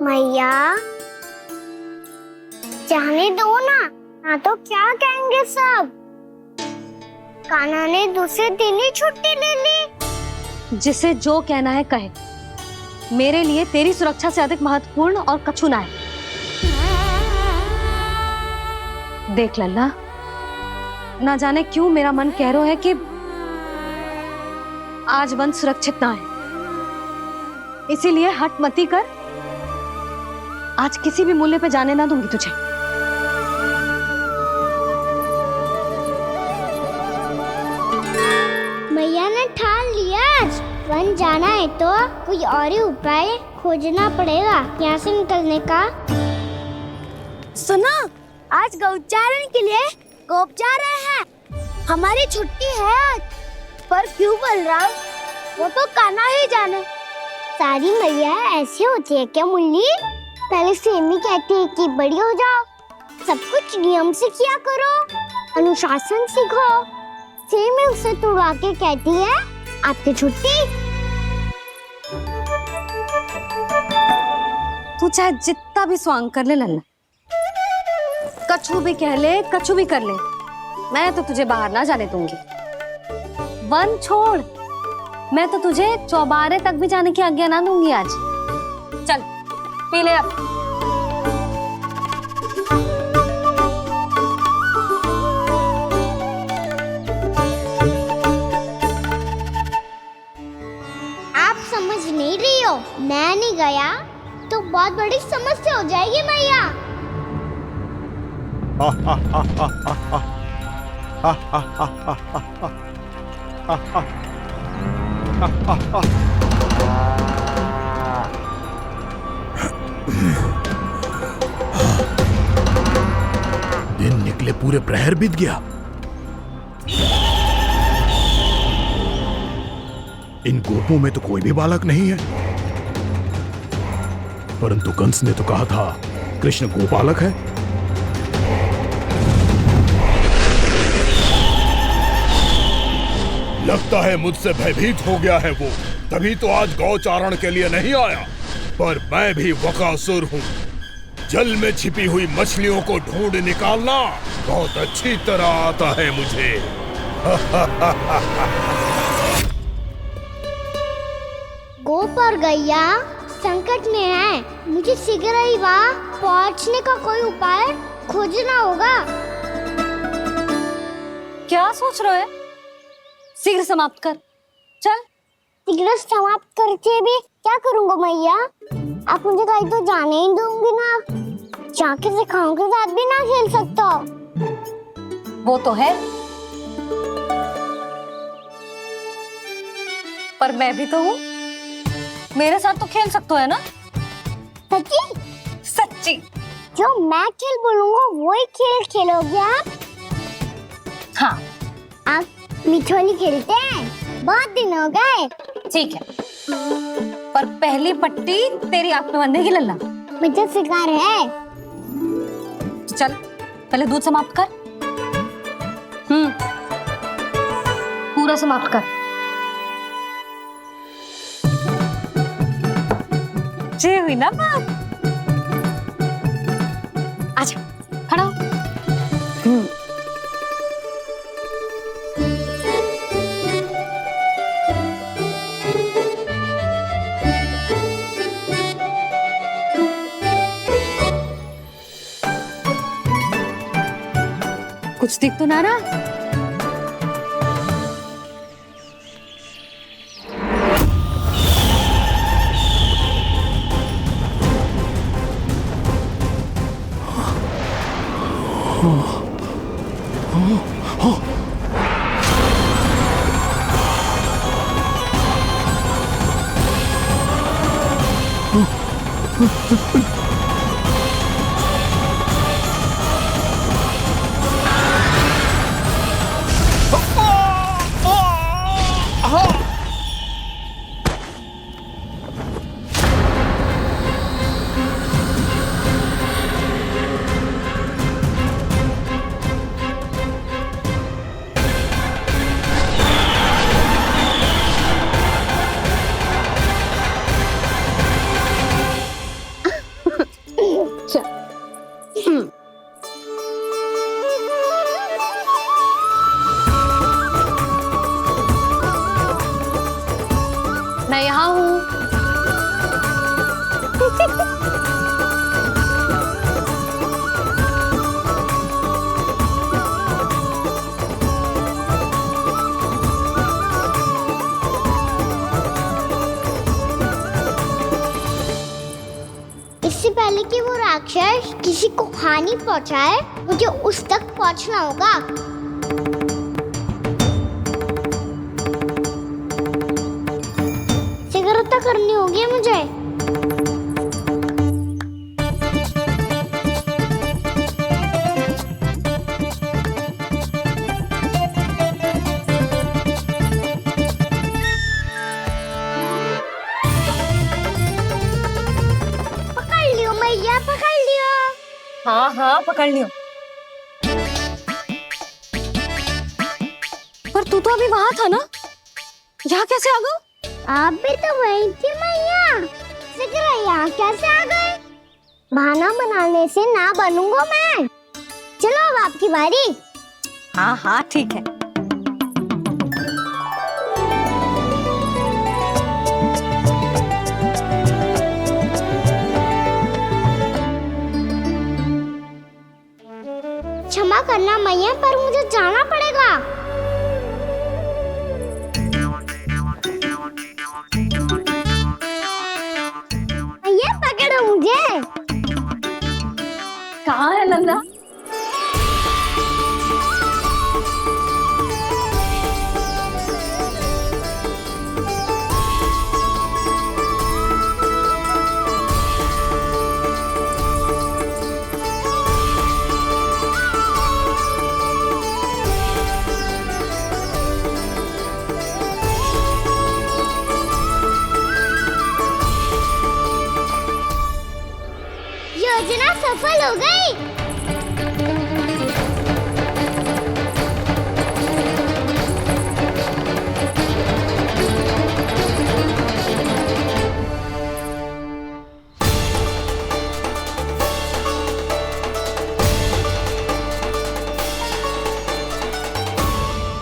मैया, जाने दो ना तो क्या कहेंगे सब। कान्हा ने दूसरे दिन ही छुट्टी ले ली। जिसे जो कहना है कहे, मेरे लिए तेरी सुरक्षा से अधिक महत्वपूर्ण और कछु ना है। देख लल्ला, ना जाने क्यों मेरा मन कह रहा है कि आज वन सुरक्षित ना है। इसीलिए हट मती कर, आज किसी भी मूल्य पे जाने ना दूंगी तुझे। मैया ने ठान लिया, आज वन जाना है तो कोई और ही उपाय खोजना पड़ेगा यहाँ से निकलने का। सुनो, आज गौचारण के लिए गोप जा रहे हैं। हमारी छुट्टी है आज। पर क्यों बलराम? वो तो कान्हा ही जाने। सारी मैया ऐसी होती है क्या मुन्नी? पहले सेमी कहती है कि बड़ी हो जाओ, सब कुछ नियम से किया करो, अनुशासन सीखो। सेमी उसे तुड़वा के कहती है आपकी छुट्टी। तू चाहे जितना भी स्वांग कर ले लल्ला, कछु भी कह ले, कछु भी कर ले, मैं तो तुझे बाहर ना जाने दूंगी। वन छोड़, मैं तो तुझे चौबारे तक भी जाने की आज्ञा ना दूंगी आज। चल पी ले अब। लो, मैं नहीं गया तो बहुत बड़ी समस्या हो जाएगी मैया। दिन निकले पूरे प्रहर बीत गया। इन गोपों में तो कोई भी बालक नहीं है, परंतु कंस ने तो कहा था कृष्ण गोपालक है। लगता है मुझसे भयभीत हो गया है वो, तभी तो आज गौचारण के लिए नहीं आया। पर मैं भी वकासुर हूँ, जल में छिपी हुई मछलियों को ढूंढ निकालना बहुत अच्छी तरह आता है मुझे। गोप और गैया संकट में है, मुझे शीघ्र ही वहाँ पहुँचने का कोई उपाय खोजना होगा। क्या सोच रहे हो? शीघ्र समाप्त कर, चल। शीघ्र समाप्त करके भी क्या करूँगा मैया? आप मुझे कहीं तो जाने ही दूंगी ना, जाके सिखाओं के साथ भी ना खेल सकता। वो तो है, पर मैं भी तो हूँ, मेरे साथ तो खेल सकते हो, है ना? सच्ची? सच्ची। जो मैं खेल बोलूँगा वही खेल खेलोगे आप? हाँ। आप मिठोली खेलते हैं? बहुत दिन हो गए। ठीक है, पर पहली पट्टी तेरी आंख में बंधेगी लल्ला। मुझे शिकार है। चल, पहले दूध समाप्त कर। पूरा समाप्त कर। जे हुई ना बात। आजा, खड़ा हो। कुछ दिख तो ना रहा? मैं यहाँ हूँ। इससे पहले कि वो राक्षस किसी को हानि पहुंचाए, मुझे उस तक पहुंचना होगा। शीघ्रता करनी होगी मुझे। पकड़ लियो मैया, पकड़ लियो। हाँ हाँ, पकड़ लियो। पर तू तो अभी वहां था ना, यहाँ कैसे आ गया? आप भी तो वही थी मैया, शीघ्र यहाँ कैसे आ गए? बहाना बनाने से ना बनूंगा मैं। चलो अब आपकी बारी। हाँ हाँ ठीक है। क्षमा करना मैया, पर मुझे जाना पड़ेगा। सफल हो गई।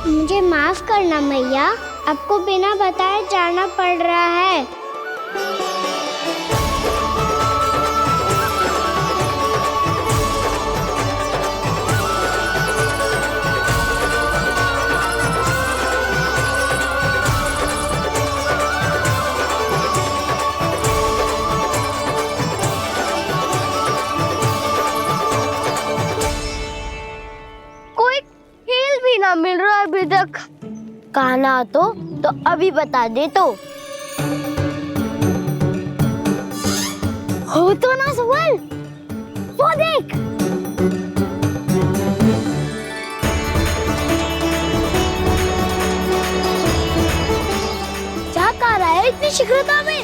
मुझे माफ करना मैया, आपको बिना बताए जाना पड़ रहा है। कोई खेल भी ना मिल रहा अभी तक। कहना तो अभी बता दे तो। हो तो ना सवाल, वो देख। क्या कर रहा है इतनी शीघ्रता में?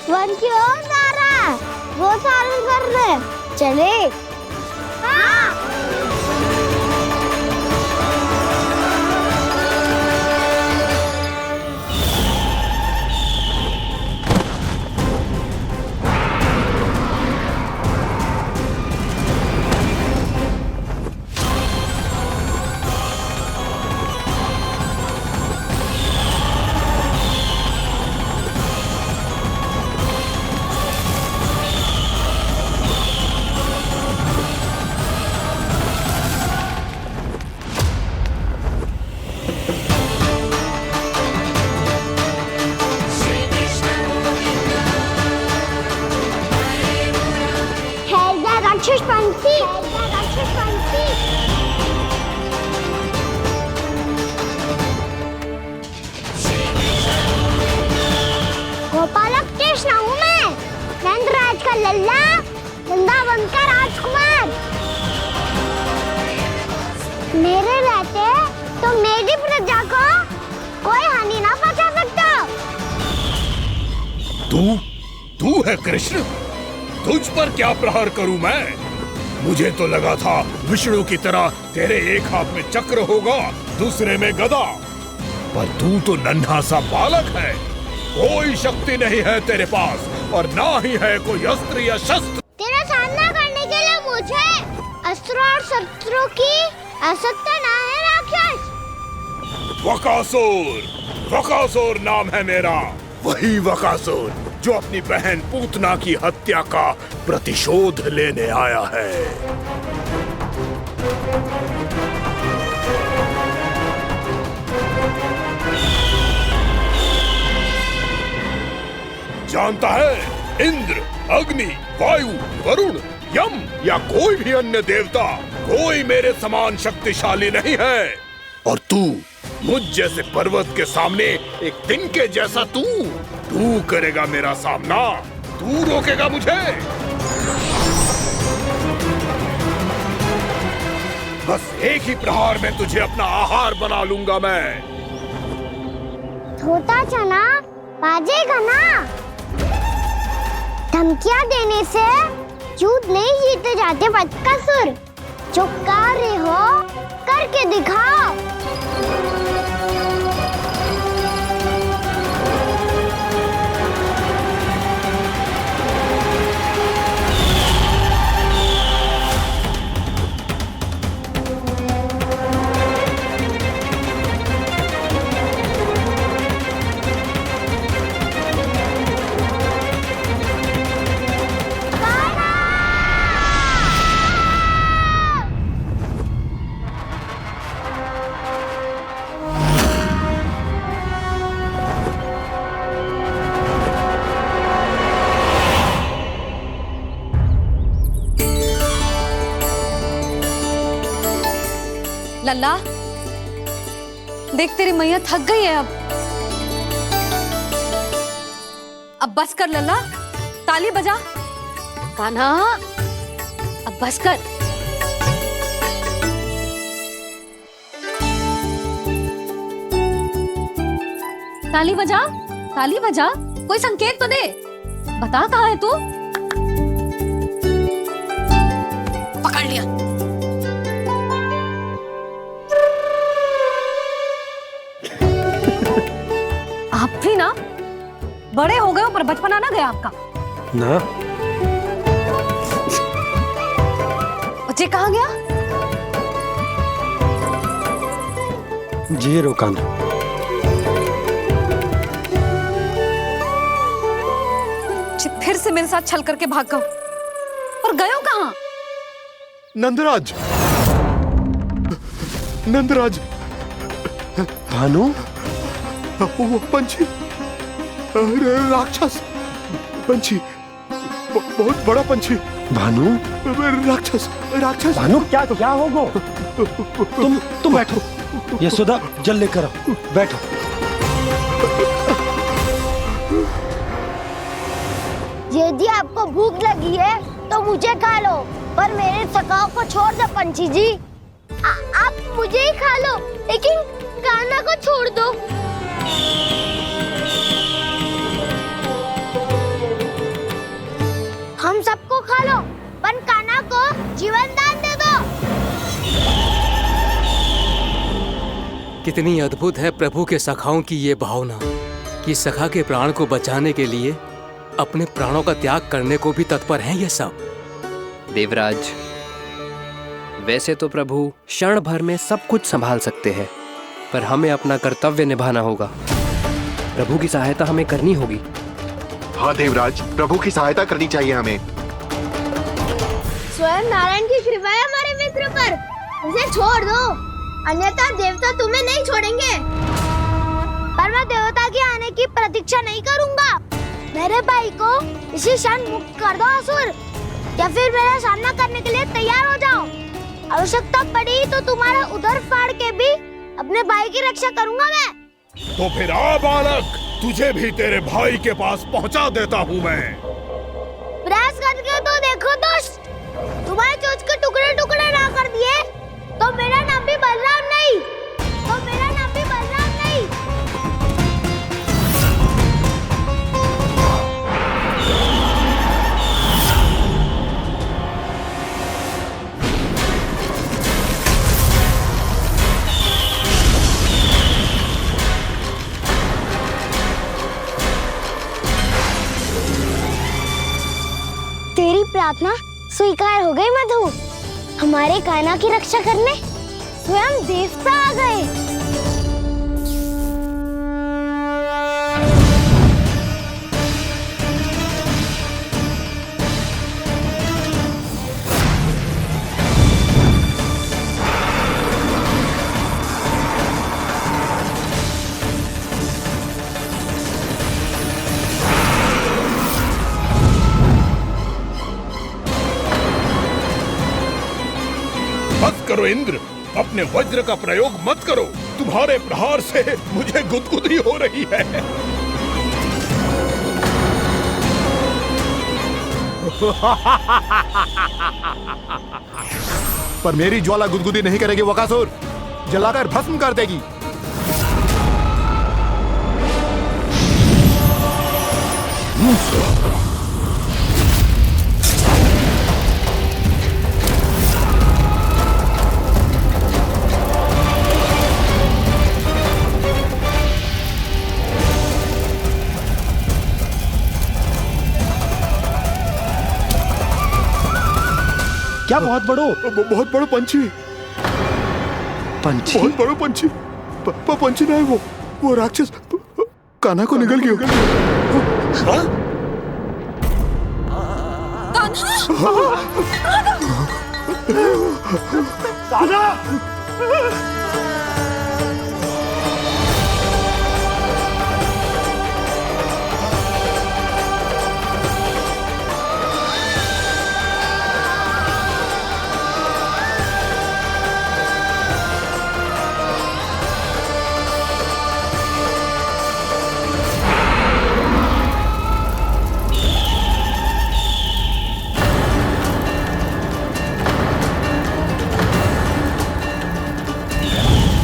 वन की ओर जा रहा है, वो सारे कर रहे। चले। हाँ। राक्षस पंछी, राक्षस पंछी। गोपालक कृष्ण हूँ मैं, नंदराज का लल्ला, वृंदावन का राजकुमार। मेरे रहते तो मेरी प्रजा को कोई हानि ना पहुंचा सकता। तू है कृष्ण? तुझ पर क्या प्रहार करूं मैं? मुझे तो लगा था विष्णु की तरह तेरे एक हाथ में चक्र होगा, दूसरे में गदा, पर तू तो नन्हा सा बालक है। कोई शक्ति नहीं है तेरे पास और ना ही है कोई अस्त्र या शस्त्र। तेरा सामना करने के लिए मुझे अस्त्रों और शस्त्रों की आवश्यकता ना है राक्षस। वकासुर नाम है मेरा, वही वकासुर जो अपनी बहन पूतना की हत्या का प्रतिशोध लेने आया है। जानता है, इंद्र, अग्नि, वायु, वरुण, यम या कोई भी अन्य देवता कोई मेरे समान शक्तिशाली नहीं है। और तू मुझ जैसे पर्वत के सामने एक तिनके जैसा तू करेगा मेरा सामना? तू रोकेगा मुझे? बस एक ही प्रहार में तुझे अपना आहार बना लूंगा मैं। छोटा चना बाजेगा ना। धमकियां देने से युद्ध नहीं जीते जाते बदकसूर। जो कार्य हो करके दिखाओ। लल्ला, देख तेरी मैया थक गई है अब बस कर लल्ला, ताली बजा। कान्हा, अब बस कर। ताली बजा, ताली बजा, कोई संकेत तो दे। बता कहाँ है तू? लिया। आप भी ना बड़े हो गए हो पर बचपना ना गया आपका ना। बच्चे कहाँ गया? जी रोकाना। फिर से मेरे साथ छल करके भाग गए और गए हो कहाँ? नंदराज, नंदराज। भानु, वो पंछी, राक्षस पंछी, बहुत बड़ा पंछी। भानु, राक्षस, राक्षस। भानु क्या होगा? तुम बैठो, यशोदा जल लेकर आओ, बैठो। यदि आपको भूख लगी है तो मुझे खा लो, पर मेरे सखाओं को छोड़ दो पंछी जी। आप मुझे ही खा लो, लेकिन कान्हा को छोड़ दो। हम सबको खा लो, पर कान्हा को जीवन दान दे दो। कितनी अद्भुत है प्रभु के सखाओं की ये भावना कि सखा के प्राण को बचाने के लिए अपने प्राणों का त्याग करने को भी तत्पर हैं ये सब। देवराज, वैसे तो प्रभु क्षण भर में सब कुछ संभाल सकते हैं, पर हमें अपना कर्तव्य निभाना होगा। प्रभु की सहायता हमें करनी होगी। हाँ देवराज, प्रभु की सहायता करनी चाहिए हमें। स्वयं नारायण की कृपा है हमारे मित्र पर, उसे छोड़ दो, अन्यथा देवता तुम्हें नहीं छोड़ेंगे। पर मैं देवता के आने की प्रतीक्षा नहीं करूंगा। मेरे भाई को इसी क्षण मुक्त कर दो असुर, या फिर मेरा सामना करने के लिए तैयार हो जाओ। आवश्यकता पड़ी तो तुम्हारा उदर फाड़ के भी अपने भाई की रक्षा करूंगा मैं। तो फिर आ बालक, तुझे भी तेरे भाई के पास पहुंचा देता हूँ मैं। प्रयास करके तो देखो दोस्त, तुम्हारे चोंच के टुकड़े टुकड़े ना कर दिए तो मेरा नाम भी बलराम नहीं, तो मेरा नाम भी बलराम नहीं। तेरी प्रार्थना स्वीकार हो गई मधु। हमारे कान्हा की रक्षा करने स्वयं देवता आ गए। मत करो इंद्र, अपने वज्र का प्रयोग मत करो। तुम्हारे प्रहार से मुझे गुदगुदी हो रही है। पर मेरी ज्वाला गुदगुदी नहीं करेगी वकासुर, जलाकर भस्म कर देगी। क्या बहुत बड़ो? बहुत बड़ा पंछी। पंछी? बहुत बड़ा पंछी। पंछी नहीं, वो राक्षस कान्हा को निगल गया। हाँ? कान्हा!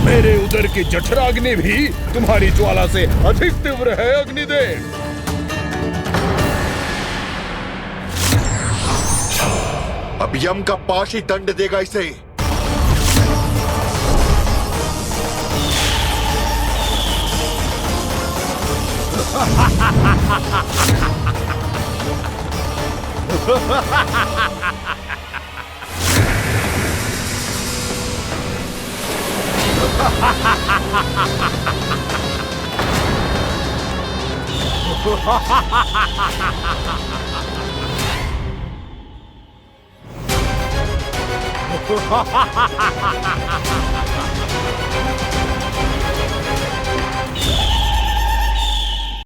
मेरे उदर की जठराग्नि भी तुम्हारी ज्वाला से अधिक तीव्र है अग्निदेव। अब यम का पाश ही दंड देगा इसे।